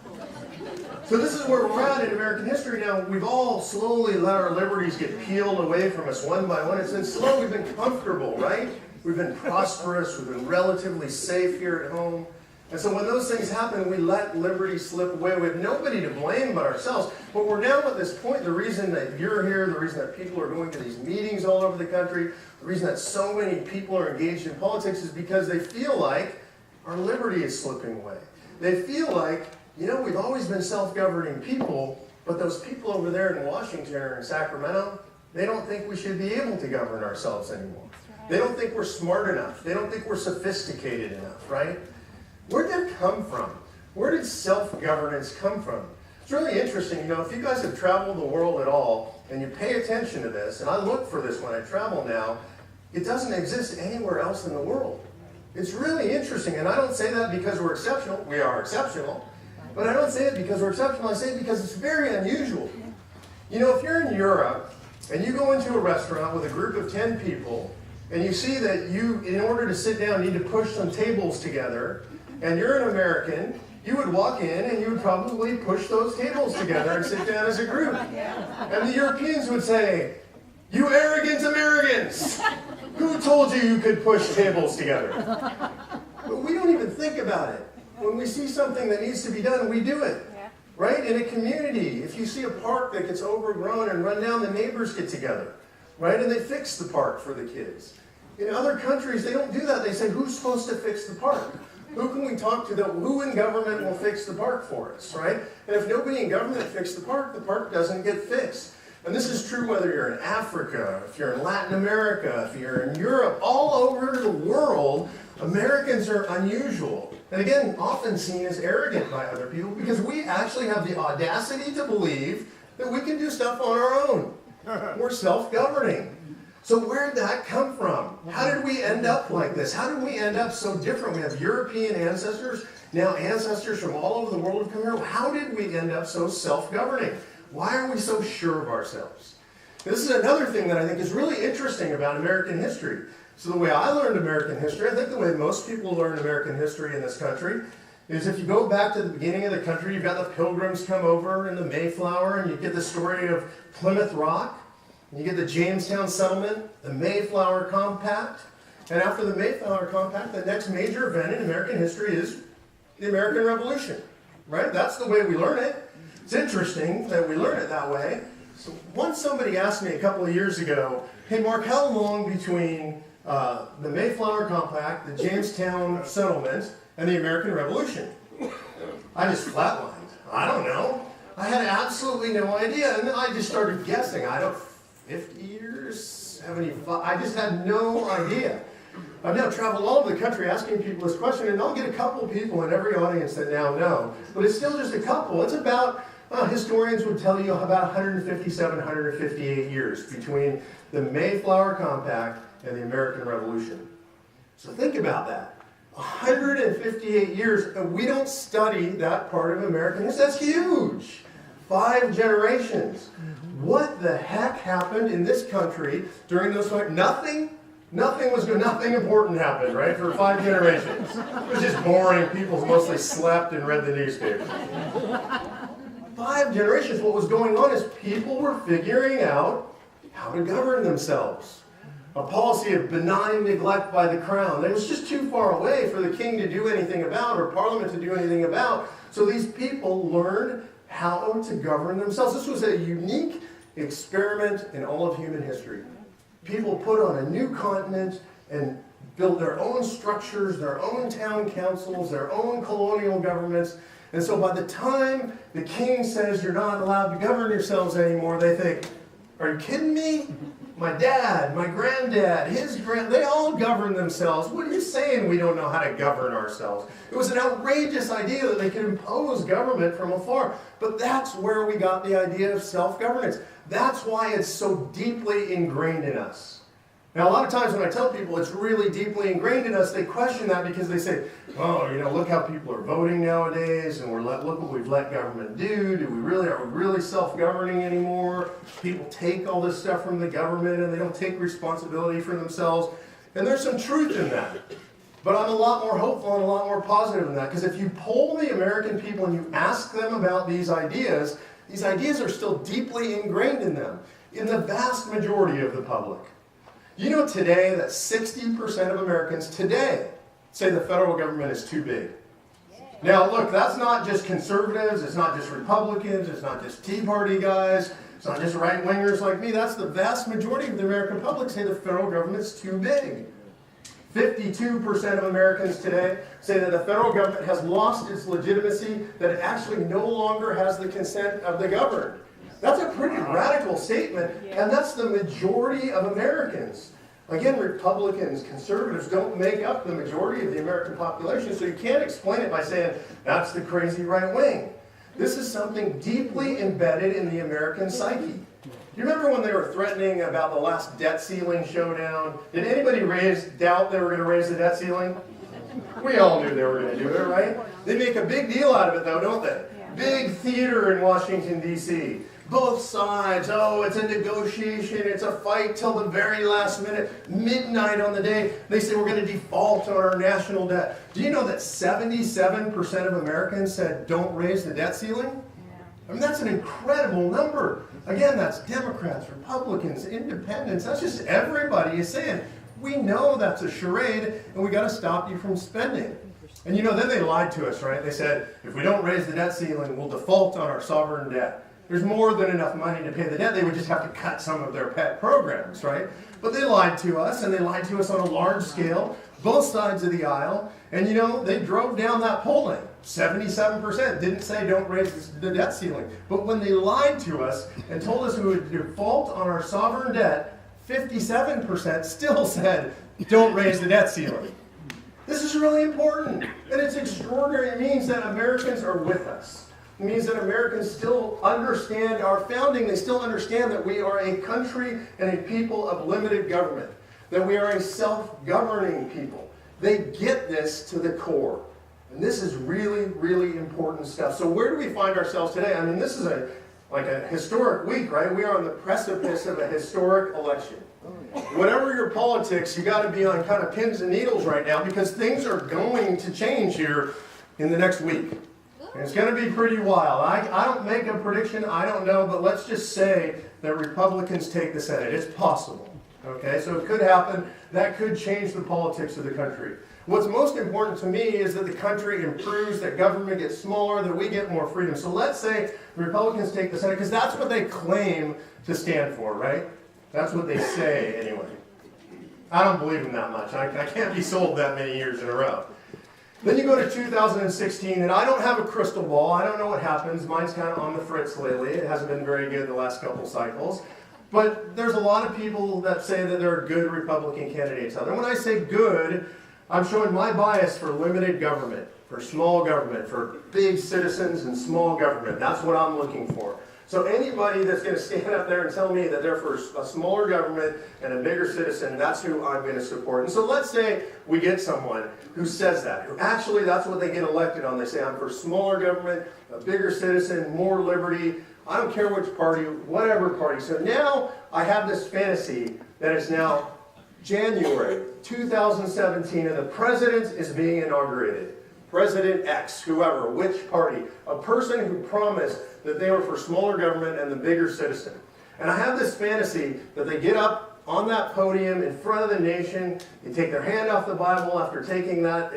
S4: So this is where we're at in American history now. We've all slowly let our liberties get peeled away from us one by one. It's been slow. We've been comfortable, right? We've been prosperous. We've been relatively safe here at home. And so when those things happen, we let liberty slip away. We have nobody to blame but ourselves. But we're now at this point, the reason that you're here, the reason that people are going to these meetings all over the country, the reason that so many people are engaged in politics is because they feel like our liberty is slipping away. They feel like, you know, we've always been self-governing people, but those people over there in Washington or in Sacramento, they don't think we should be able to govern ourselves anymore. They don't think we're smart enough. They don't think we're sophisticated enough, right? Where did that come from? Where did self-governance come from? It's really interesting, you know, if you guys have traveled the world at all, and you pay attention to this, and I look for this when I travel now, it doesn't exist anywhere else in the world. It's really interesting, and I don't say that because we're exceptional. We are exceptional. But I don't say it because we're exceptional. I say it because it's very unusual. You know, if you're in Europe, and you go into a restaurant with a group of 10 people, and you see that you, in order to sit down, need to push some tables together, and you're an American, you would walk in and you would probably push those tables together and sit down as a group. And the Europeans would say, "You arrogant Americans! Who told you you could push tables together?" But we don't even think about it. When we see something that needs to be done, we do it. Right? In a community, if you see a park that gets overgrown and run down, the neighbors get together. Right? And they fix the park for the kids. In other countries, they don't do that. They say, who's supposed to fix the park? Who can we talk to? Who in government will fix the park for us, right? And if nobody in government fixes the park doesn't get fixed. And this is true whether you're in Africa, if you're in Latin America, if you're in Europe, all over the world, Americans are unusual. And again, often seen as arrogant by other people because we actually have the audacity to believe that we can do stuff on our own. We're self-governing. So where did that come from? How did we end up like this? How did we end up so different? We have European ancestors, now ancestors from all over the world have come here. How did we end up so self-governing? Why are we so sure of ourselves? This is another thing that I think is really interesting about American history. So the way I learned American history, I think the way most people learn American history in this country, is if you go back to the beginning of the country, you've got the Pilgrims come over and the Mayflower, and you get the story of Plymouth Rock. You get the Jamestown Settlement, the Mayflower Compact, and after the Mayflower Compact, the next major event in American history is the American Revolution, right? That's the way we learn it. It's interesting that we learn it that way. So once somebody asked me a couple of years ago, "Hey Mark, how long between the Mayflower Compact, the Jamestown Settlement, and the American Revolution?" I just flatlined. I don't know. I had absolutely no idea, and then I just started guessing. 50 years, 75, I just had no idea. I've now traveled all over the country asking people this question, and I'll get a couple people in every audience that now know, but it's still just a couple. It's about, historians would tell you about 157, 158 years between the Mayflower Compact and the American Revolution. So think about that. 158 years, and we don't study that part of American history. That's huge. 5 generations. What the heck happened in this country during those 5? Nothing important happened, right, for 5 generations. It was just boring. People mostly slept and read the newspaper. 5 generations, what was going on is people were figuring out how to govern themselves. A policy of benign neglect by the crown. It was just too far away for the king to do anything about or parliament to do anything about. So these people learned how to govern themselves. This was a unique experiment in all of human history. People put on a new continent and built their own structures, their own town councils, their own colonial governments. And so by the time the king says you're not allowed to govern yourselves anymore, they think, "Are you kidding me? My dad, my granddad, they all govern themselves. What are you saying we don't know how to govern ourselves?" It was an outrageous idea that they could impose government from afar. But that's where we got the idea of self-governance. That's why it's so deeply ingrained in us. Now, a lot of times when I tell people it's really deeply ingrained in us, they question that because they say, "Oh, look how people are voting nowadays, and look what we've let government do. Are we really self-governing anymore? People take all this stuff from the government, and they don't take responsibility for themselves." And there's some truth in that. But I'm a lot more hopeful and a lot more positive than that, because if you poll the American people and you ask them about these ideas are still deeply ingrained in them, in the vast majority of the public. You know today that 60% of Americans today say the federal government is too big. Now look, that's not just conservatives, it's not just Republicans, it's not just Tea Party guys, it's not just right-wingers like me. That's the vast majority of the American public say the federal government's too big. 52% of Americans today say that the federal government has lost its legitimacy, that it actually no longer has the consent of the governed. That's a pretty radical statement, and that's the majority of Americans. Again, Republicans, conservatives don't make up the majority of the American population, so you can't explain it by saying, that's the crazy right wing. This is something deeply embedded in the American psyche. You remember when they were threatening about the last debt ceiling showdown? Did anybody doubt they were going to raise the debt ceiling? We all knew they were going to do it, right? They make a big deal out of it, though, don't they? Big theater in Washington, D.C. Both sides, oh, it's a negotiation, it's a fight till the very last minute, midnight on the day. They say we're going to default on our national debt. Do you know that 77% of Americans said don't raise the debt ceiling? I mean, that's an incredible number. Again, that's Democrats, Republicans, Independents. That's just everybody is saying, we know that's a charade, and we got to stop you from spending. And you know, then they lied to us, right? They said, if we don't raise the debt ceiling, we'll default on our sovereign debt. There's more than enough money to pay the debt. They would just have to cut some of their pet programs, right? But they lied to us, and they lied to us on a large scale, both sides of the aisle. And you know, they drove down that polling. 77% didn't say don't raise the debt ceiling. But when they lied to us and told us we would default on our sovereign debt, 57% still said don't raise the debt ceiling. This is really important, and it's extraordinary. It means that Americans are with us. It means that Americans still understand our founding. They still understand that we are a country and a people of limited government, that we are a self-governing people. They get this to the core. And this is really, really important stuff. So where do we find ourselves today? I mean, this is like a historic week, right? We are on the precipice of a historic election. Whatever your politics, you got to be on kind of pins and needles right now because things are going to change here in the next week. And it's going to be pretty wild. I don't make a prediction, I don't know, but let's just say that Republicans take the Senate. It's possible. Okay, so it could happen. That could change the politics of the country. What's most important to me is that the country improves, that government gets smaller, that we get more freedom. So let's say the Republicans take the Senate, because that's what they claim to stand for, right? That's what they say, anyway. I don't believe them that much. I can't be sold that many years in a row. Then you go to 2016, and I don't have a crystal ball. I don't know what happens. Mine's kind of on the fritz lately. It hasn't been very good the last couple cycles. But there's a lot of people that say that there are good Republican candidates out there. When I say good, I'm showing my bias for limited government, for small government, for big citizens and small government. That's what I'm looking for. So anybody that's going to stand up there and tell me that they're for a smaller government and a bigger citizen, that's who I'm going to support. And so let's say we get someone who says that, who actually that's what they get elected on. They say, I'm for smaller government, a bigger citizen, more liberty. I don't care which party, whatever party. So now I have this fantasy that it's now January 2017 and the president is being inaugurated. President X, whoever, which party, a person who promised that they were for smaller government and the bigger citizen. And I have this fantasy that they get up on that podium in front of the nation, they take their hand off the Bible after taking that,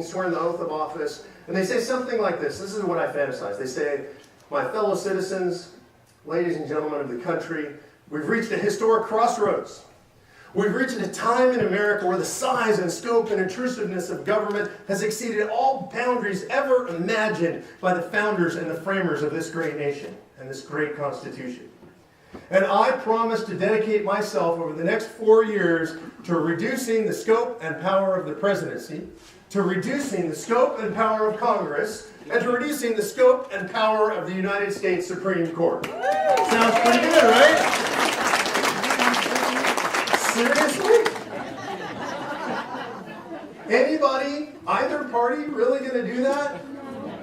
S4: swearing the oath of office, and they say something like this. This is what I fantasize. They say, my fellow citizens, ladies and gentlemen of the country, we've reached a historic crossroads. We've reached a time in America where the size and scope and intrusiveness of government has exceeded all boundaries ever imagined by the founders and the framers of this great nation and this great Constitution. And I promise to dedicate myself over the next 4 years to reducing the scope and power of the presidency, to reducing the scope and power of Congress, and to reducing the scope and power of the United States Supreme Court. Sounds pretty good, right? Seriously? Anybody, either party, really going to do that?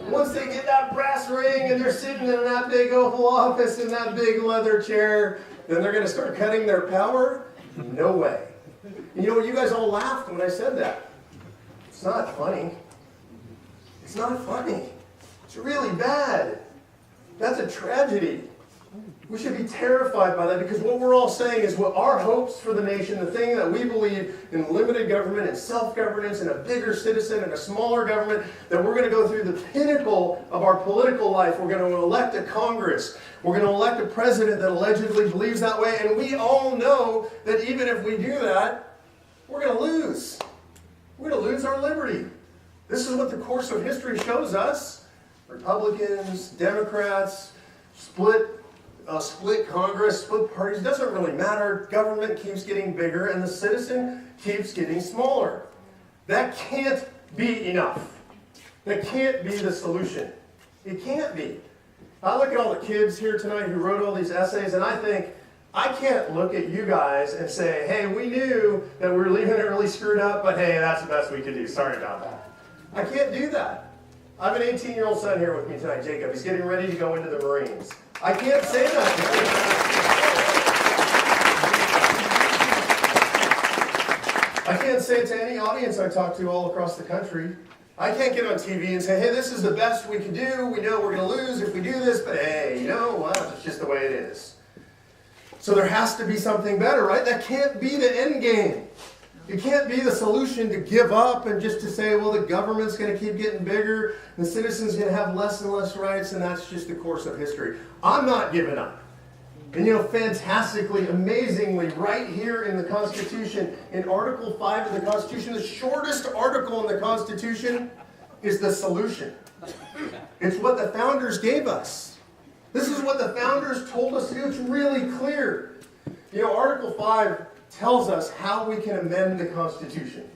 S4: Once they get that brass ring and they're sitting in that big Oval Office in that big leather chair, then they're going to start cutting their power? No way. You know what? You guys all laughed when I said that. It's not funny. It's not funny. It's really bad. That's a tragedy. We should be terrified by that because what we're all saying is what our hopes for the nation, the thing that we believe in limited government and self-governance and a bigger citizen and a smaller government, that we're going to go through the pinnacle of our political life. We're going to elect a Congress. We're going to elect a president that allegedly believes that way. And we all know that even if we do that, we're going to lose. We're going to lose our liberty. This is what the course of history shows us. Republicans, Democrats, split Congress, split parties, doesn't really matter. Government keeps getting bigger and the citizen keeps getting smaller. That can't be enough. That can't be the solution. It can't be. I look at all the kids here tonight who wrote all these essays, and I think, I can't look at you guys and say, hey, we knew that we were leaving early screwed up, but hey, that's the best we could do. Sorry about that. I can't do that. I have an 18-year-old son here with me tonight, Jacob. He's getting ready to go into the Marines. I can't say that to him. I can't say it to any audience I talk to all across the country. I can't get on TV and say, hey, this is the best we can do. We know we're going to lose if we do this, but hey, you know what? It's just the way it is. So there has to be something better, right? That can't be the end game. It can't be the solution to give up and just to say, well, the government's going to keep getting bigger, the citizens going to have less and less rights, and that's just the course of history. I'm not giving up. And you know, fantastically, amazingly, right here in the Constitution, in Article 5 of the Constitution, the shortest article in the Constitution is the solution. It's what the founders gave us. This is what the founders told us to do. It's really clear. You know, Article 5 tells us how we can amend the Constitution.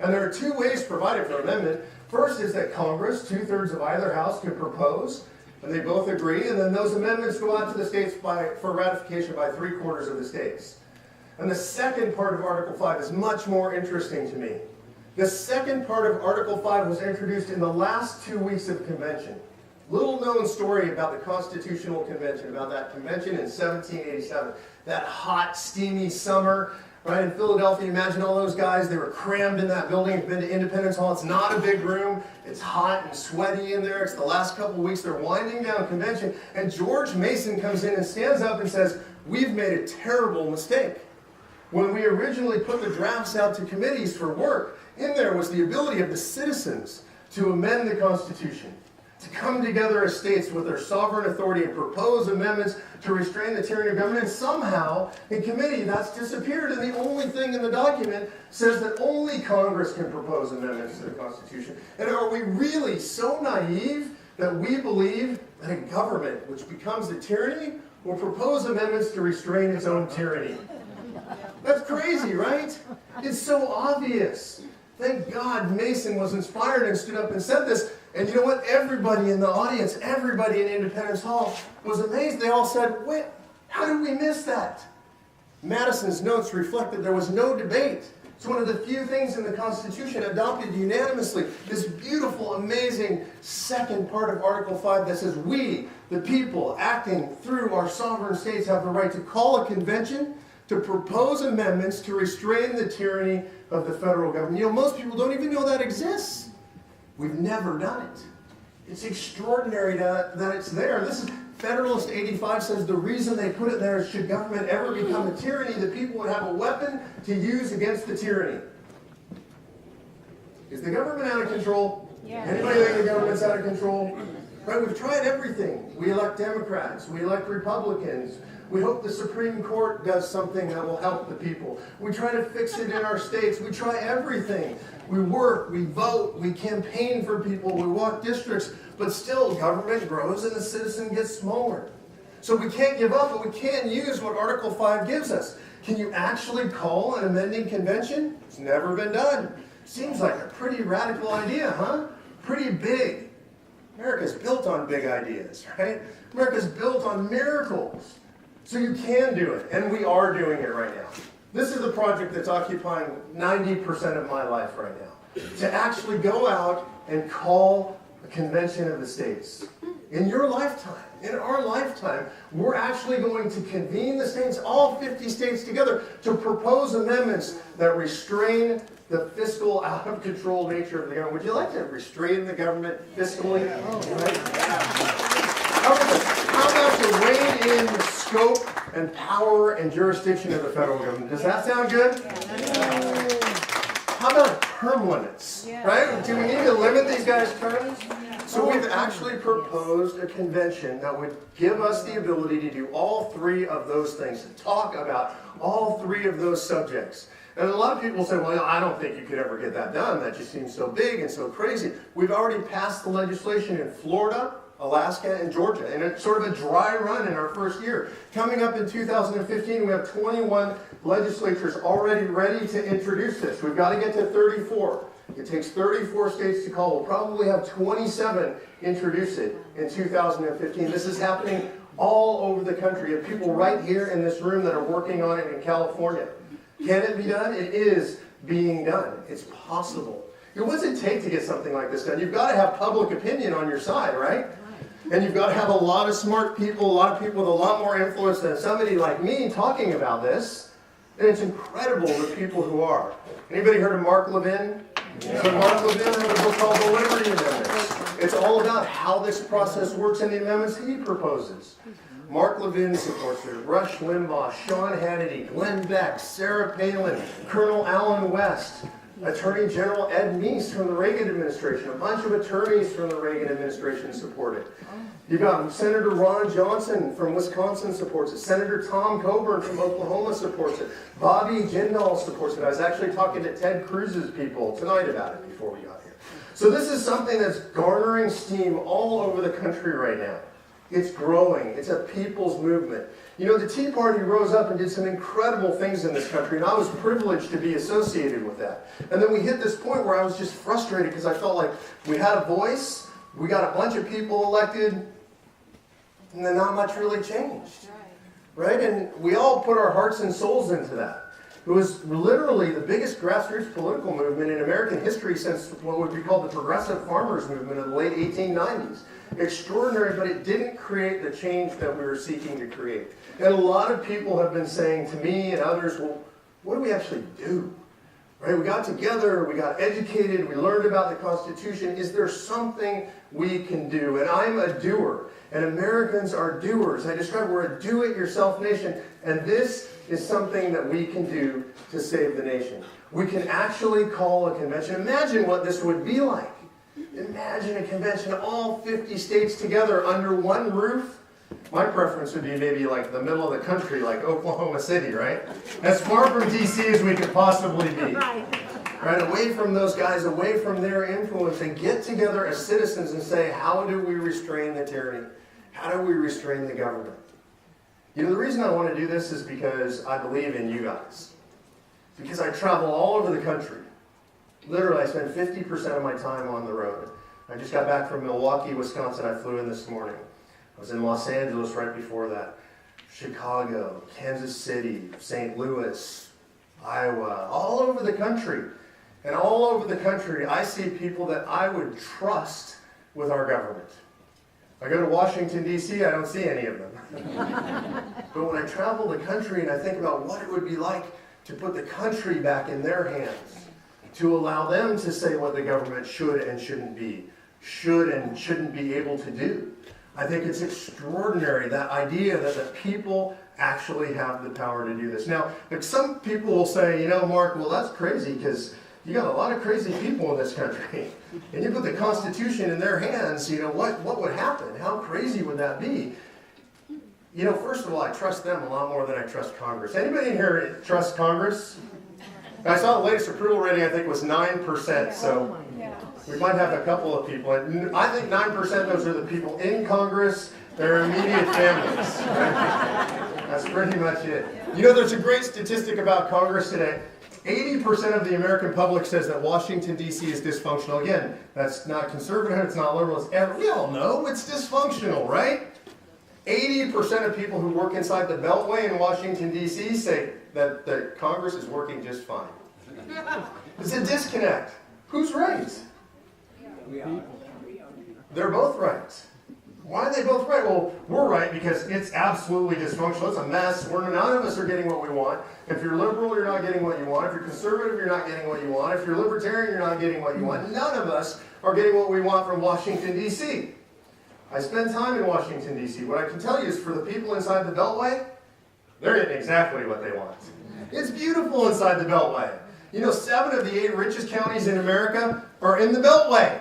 S4: And there are two ways provided for amendment. First is that Congress, 2/3 of either house, can propose, and they both agree, and then those amendments go out to the states for ratification by 3/4 of the states. And the second part of Article 5 is much more interesting to me. The second part of Article 5 was introduced in the last 2 weeks of convention. Little known story about the Constitutional Convention, about that convention in 1787. That hot, steamy summer, right, in Philadelphia. Imagine all those guys, they were crammed in that building. If you've been to Independence Hall, it's not a big room. It's hot and sweaty in there. It's the last couple of weeks. They're winding down convention. And George Mason comes in and stands up and says, we've made a terrible mistake. When we originally put the drafts out to committees for work, in there was the ability of the citizens to amend the Constitution, to come together as states with their sovereign authority and propose amendments to restrain the tyranny of government. And somehow, in committee, that's disappeared. And the only thing in the document says that only Congress can propose amendments to the Constitution. And are we really so naive that we believe that a government, which becomes a tyranny, will propose amendments to restrain its own tyranny? That's crazy, right? It's so obvious. Thank God Mason was inspired and stood up and said this. And you know what? Everybody in the audience, everybody in Independence Hall was amazed. They all said, wait, how did we miss that? Madison's notes reflect that there was no debate. It's one of the few things in the Constitution adopted unanimously. This beautiful, amazing second part of Article 5 that says, we, the people, acting through our sovereign states, have the right to call a convention to propose amendments to restrain the tyranny of the federal government. You know, most people don't even know that exists. We've never done it. It's extraordinary that it's there. This is Federalist 85 says the reason they put it there is should government ever become a tyranny, the people would have a weapon to use against the tyranny. Is the government out of control? Yeah. Anybody think the government's out of control? Right, we've tried everything. We elect Democrats, we elect Republicans. We hope the Supreme Court does something that will help the people. We try to fix it in our states. We try everything. We work, we vote, we campaign for people, we walk districts, but still government grows and the citizen gets smaller. So we can't give up, but we can use what Article 5 gives us. Can you actually call an amending convention? It's never been done. Seems like a pretty radical idea, huh? Pretty big. America's built on big ideas, right? America's built on miracles. So you can do it, and we are doing it right now. This is the project that's occupying 90% of my life right now. To actually go out and call a convention of the states. In your lifetime, in our lifetime, we're actually going to convene the states, all 50 states together, to propose amendments that restrain the fiscal out-of-control nature of the government. Would you like to restrain the government fiscally? Right? How about to rein in the scope and power and jurisdiction of the federal government? Does that sound good? How about term limits? Right? Do we need to limit these guys' terms? So we've actually proposed a convention that would give us the ability to do all three of those things, to talk about all three of those subjects. And a lot of people say, well, I don't think you could ever get that done. That just seems so big and so crazy. We've already passed the legislation in Florida Alaska, and Georgia, and it's sort of a dry run in our first year. Coming up in 2015, we have 21 legislatures already ready to introduce this. We've got to get to 34. It takes 34 states to call. We'll probably have 27 introduce it in 2015. This is happening all over the country. You have people right here in this room that are working on it in California. Can it be done? It is being done. It's possible. What does it take to get something like this done? You've got to have public opinion on your side, right? And you've got to have a lot of smart people, a lot of people with a lot more influence than somebody like me talking about this. And it's incredible the people who are. Anybody heard of Mark Levin? Yeah. So Mark Levin wrote a book called The Liberty Amendments. It's all about how this process works and the amendments he proposes. Mark Levin supports it. Rush Limbaugh, Sean Hannity, Glenn Beck, Sarah Palin, Colonel Allen West, Attorney General Ed Meese from the Reagan administration. A bunch of attorneys from the Reagan administration support it. You've got Senator Ron Johnson from Wisconsin supports it. Senator Tom Coburn from Oklahoma supports it. Bobby Jindal supports it. I was actually talking to Ted Cruz's people tonight about it before we got here. So this is something that's garnering steam all over the country right now. It's growing. It's a people's movement. You know, the Tea Party rose up and did some incredible things in this country, and I was privileged to be associated with that. And then we hit this point where I was just frustrated because I felt like we had a voice, we got a bunch of people elected, and then not much really changed. Right? And we all put our hearts and souls into that. It was literally the biggest grassroots political movement in American history since what would be called the Progressive Farmers Movement of the late 1890s. Extraordinary, but it didn't create the change that we were seeking to create. And a lot of people have been saying to me and others, well, what do we actually do? Right? We got together, we got educated, we learned about the Constitution. Is there something we can do? And I'm a doer, and Americans are doers. I describe we're a do-it-yourself nation, and this is something that we can do to save the nation. We can actually call a convention. Imagine what this would be like. Imagine a convention, all 50 states together under one roof. My preference would be maybe like the middle of the country, like Oklahoma City, right? As far from D.C. as we could possibly be. Right? Away from those guys, away from their influence, and get together as citizens and say, how do we restrain the tyranny? How do we restrain the government? You know, the reason I want to do this is because I believe in you guys. Because I travel all over the country. Literally, I spend 50% of my time on the road. I just got back from Milwaukee, Wisconsin. I flew in this morning. I was in Los Angeles right before that. Chicago, Kansas City, St. Louis, Iowa, all over the country. And all over the country, I see people that I would trust with our government. I go to Washington, D.C., I don't see any of them. But when I travel the country and I think about what it would be like to put the country back in their hands, to allow them to say what the government should and shouldn't be, should and shouldn't be able to do. I think it's extraordinary, that idea that the people actually have the power to do this. Now, like some people will say, you know, Mark, well, that's crazy because you got a lot of crazy people in this country. And you put the Constitution in their hands, you know, what would happen? How crazy would that be? You know, first of all, I trust them a lot more than I trust Congress. Anybody in here trust Congress? I saw the latest approval rating, I think, was 9%, so we might have a couple of people. And I think 9% those are the people in Congress, their immediate families. Right? That's pretty much it. You know, there's a great statistic about Congress today. 80% of the American public says that Washington, D.C. is dysfunctional. Again, that's not conservative, it's not liberal, we all know it's dysfunctional, right? 80% of people who work inside the Beltway in Washington, D.C. say that the Congress is working just fine. It's a disconnect. Who's right? They're both right. Why are they both right? Well, we're right because it's absolutely dysfunctional. It's a mess. None of us are getting what we want. If you're liberal, you're not getting what you want. If you're conservative, you're not getting what you want. If you're libertarian, you're not getting what you want. None of us are getting what we want from Washington, D.C. I spend time in Washington, D.C. What I can tell you is for the people inside the Beltway, they're getting exactly what they want. It's beautiful inside the Beltway. You know, 7 of the 8 richest counties in America are in the Beltway.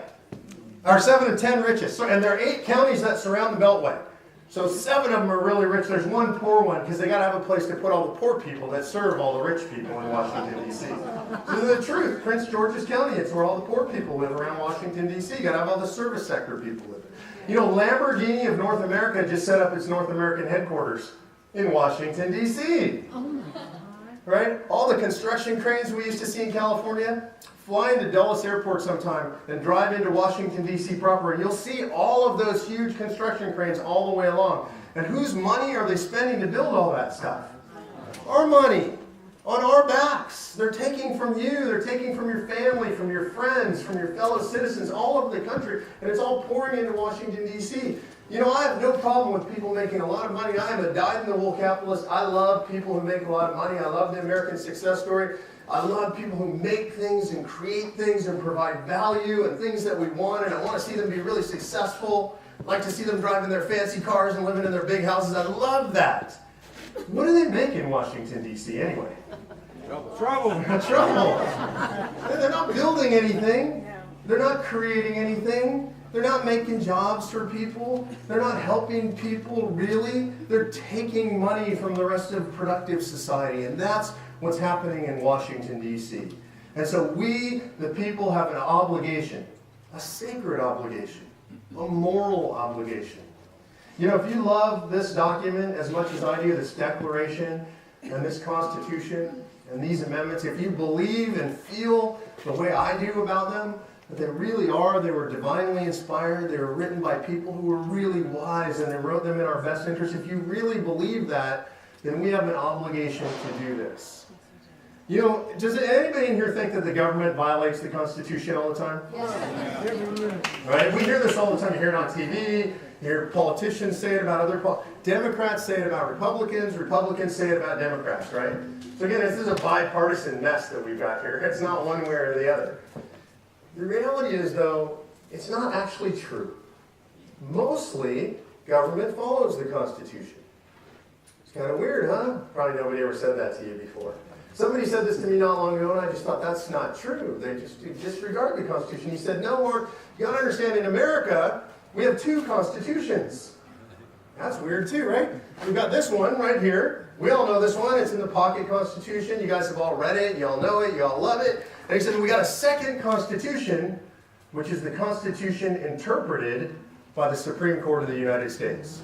S4: Or 7 of 10 richest. And there are 8 counties that surround the Beltway. So 7 of them are really rich. There's one poor one because they got to have a place to put all the poor people that serve all the rich people in Washington, D.C. This is the truth. Prince George's County, it's where all the poor people live around Washington, D.C. You got to have all the service sector people live. You know, Lamborghini of North America just set up its North American headquarters in Washington, D.C. Right? All the construction cranes we used to see in California, fly into Dulles Airport sometime and drive into Washington, D.C. proper, and you'll see all of those huge construction cranes all the way along. And whose money are they spending to build all that stuff? Our money. On our backs. They're taking from you, they're taking from your family, from your friends, from your fellow citizens all over the country, and it's all pouring into Washington, D.C. You know, I have no problem with people making a lot of money. I am a dyed-in-the-wool capitalist. I love people who make a lot of money. I love the American success story. I love people who make things and create things and provide value and things that we want, and I want to see them be really successful. I like to see them driving their fancy cars and living in their big houses. I love that. What do they make in Washington, D.C. anyway? Trouble. They're not building anything. They're not creating anything. They're not making jobs for people. They're not helping people, really. They're taking money from the rest of productive society. And that's what's happening in Washington, D.C. And so we, the people, have an obligation, a sacred obligation, a moral obligation. You know, if you love this document as much as I do, this Declaration and this Constitution and these amendments, if you believe and feel the way I do about them, that they really are, they were divinely inspired, they were written by people who were really wise, and they wrote them in our best interest, if you really believe that, then we have an obligation to do this. You know, does anybody in here think that the government violates the Constitution all the time? Yes. Right? We hear this all the time. You hear it on TV. You hear politicians say it about other Democrats say it about Republicans. Republicans say it about Democrats, right? So again, this is a bipartisan mess that we've got here. It's not one way or the other. The reality is, though, it's not actually true. Mostly, government follows the Constitution. It's kind of weird, huh? Probably nobody ever said that to you before. Somebody said this to me not long ago, and I just thought, that's not true. They just disregard the Constitution. He said, no, Mark, you got to understand, in America, we have 2 constitutions. That's weird too, right? We've got this one right here. We all know this one. It's in the Pocket Constitution. You guys have all read it. You all know it. You all love it. And he said, we got a second constitution, which is the Constitution interpreted by the Supreme Court of the United States.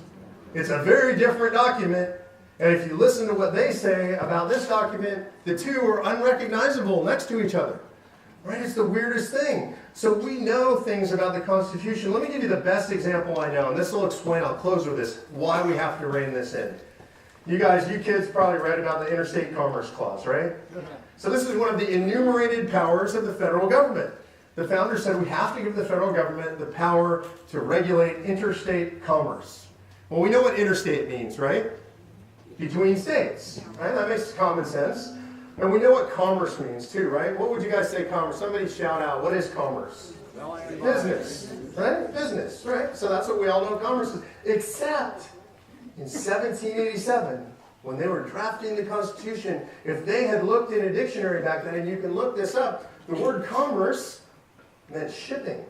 S4: It's a very different document. And if you listen to what they say about this document, the 2 are unrecognizable next to each other. Right? It's the weirdest thing. So we know things about the Constitution. Let me give you the best example I know, and this will explain, I'll close with this, why we have to rein this in. You kids probably read about the Interstate Commerce Clause, right? So this is one of the enumerated powers of the federal government. The founders said we have to give the federal government the power to regulate interstate commerce. Well, we know what interstate means, right? Between states, right? That makes common sense. And we know what commerce means too, right? What would you guys say commerce? Somebody shout out, what is commerce? Business, right? Business, right? So that's what we all know commerce is. Except in 1787, when they were drafting the Constitution, if they had looked in a dictionary back then, and you can look this up, the word commerce meant shipping.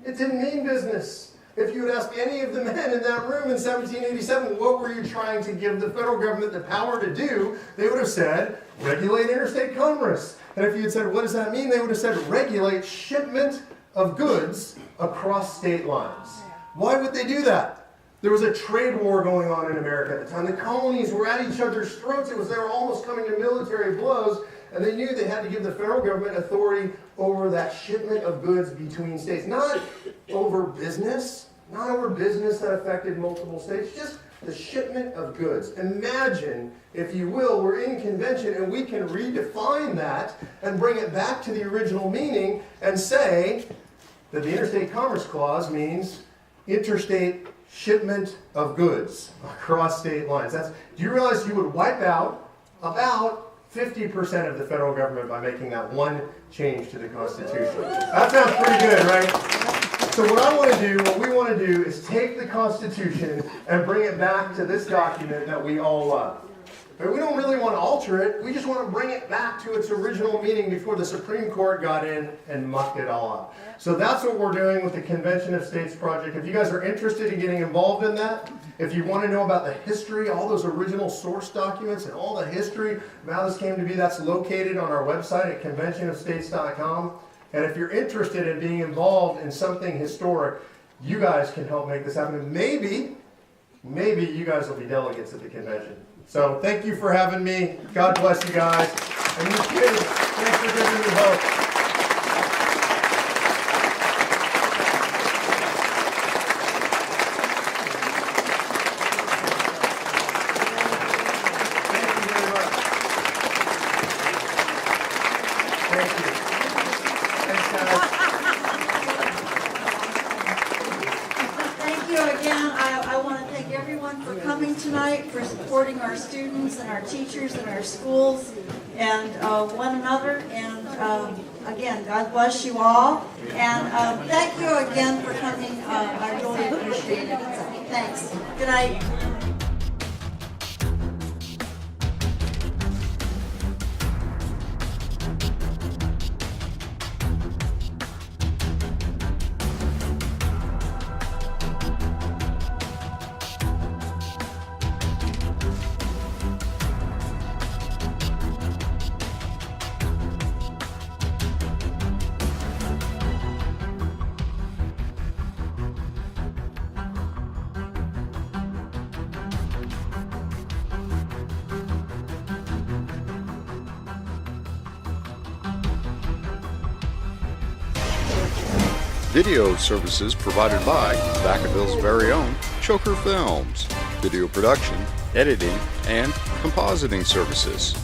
S4: It didn't mean business. If you had asked any of the men in that room in 1787, what were you trying to give the federal government the power to do? They would have said, regulate interstate commerce. And if you had said, what does that mean? They would have said, regulate shipment of goods across state lines. Why would they do that? There was a trade war going on in America at the time. The colonies were at each other's throats. They were almost coming to military blows. And they knew they had to give the federal government authority over that shipment of goods between states. Not over business that affected multiple states, just the shipment of goods. Imagine, if you will, we're in convention and we can redefine that and bring it back to the original meaning and say that the Interstate Commerce Clause means interstate shipment of goods across state lines. Do you realize you would wipe out about 50% of the federal government by making that one change to the Constitution? That sounds pretty good, right? So what we want to do is take the Constitution and bring it back to this document that we all love. but we don't really want to alter it. We just want to bring it back to its original meaning before the Supreme Court got in and mucked it all up. So that's what we're doing with the Convention of States project. If you guys are interested in getting involved in that, if you want to know about the history, all those original source documents and all the history of how this came to be, that's located on our website at conventionofstates.com. And if you're interested in being involved in something historic, you guys can help make this happen. And maybe you guys will be delegates at the convention. So thank you for having me. God bless you guys. And you kids, thanks for giving me hope.
S1: Tonight for supporting our students and our teachers and our schools and one another. And again, God bless you all. And thank you again for coming. I really appreciate it. Thanks. Good night.
S5: Video services provided by Vacaville's very own Choker Films. Video production, editing, and compositing services.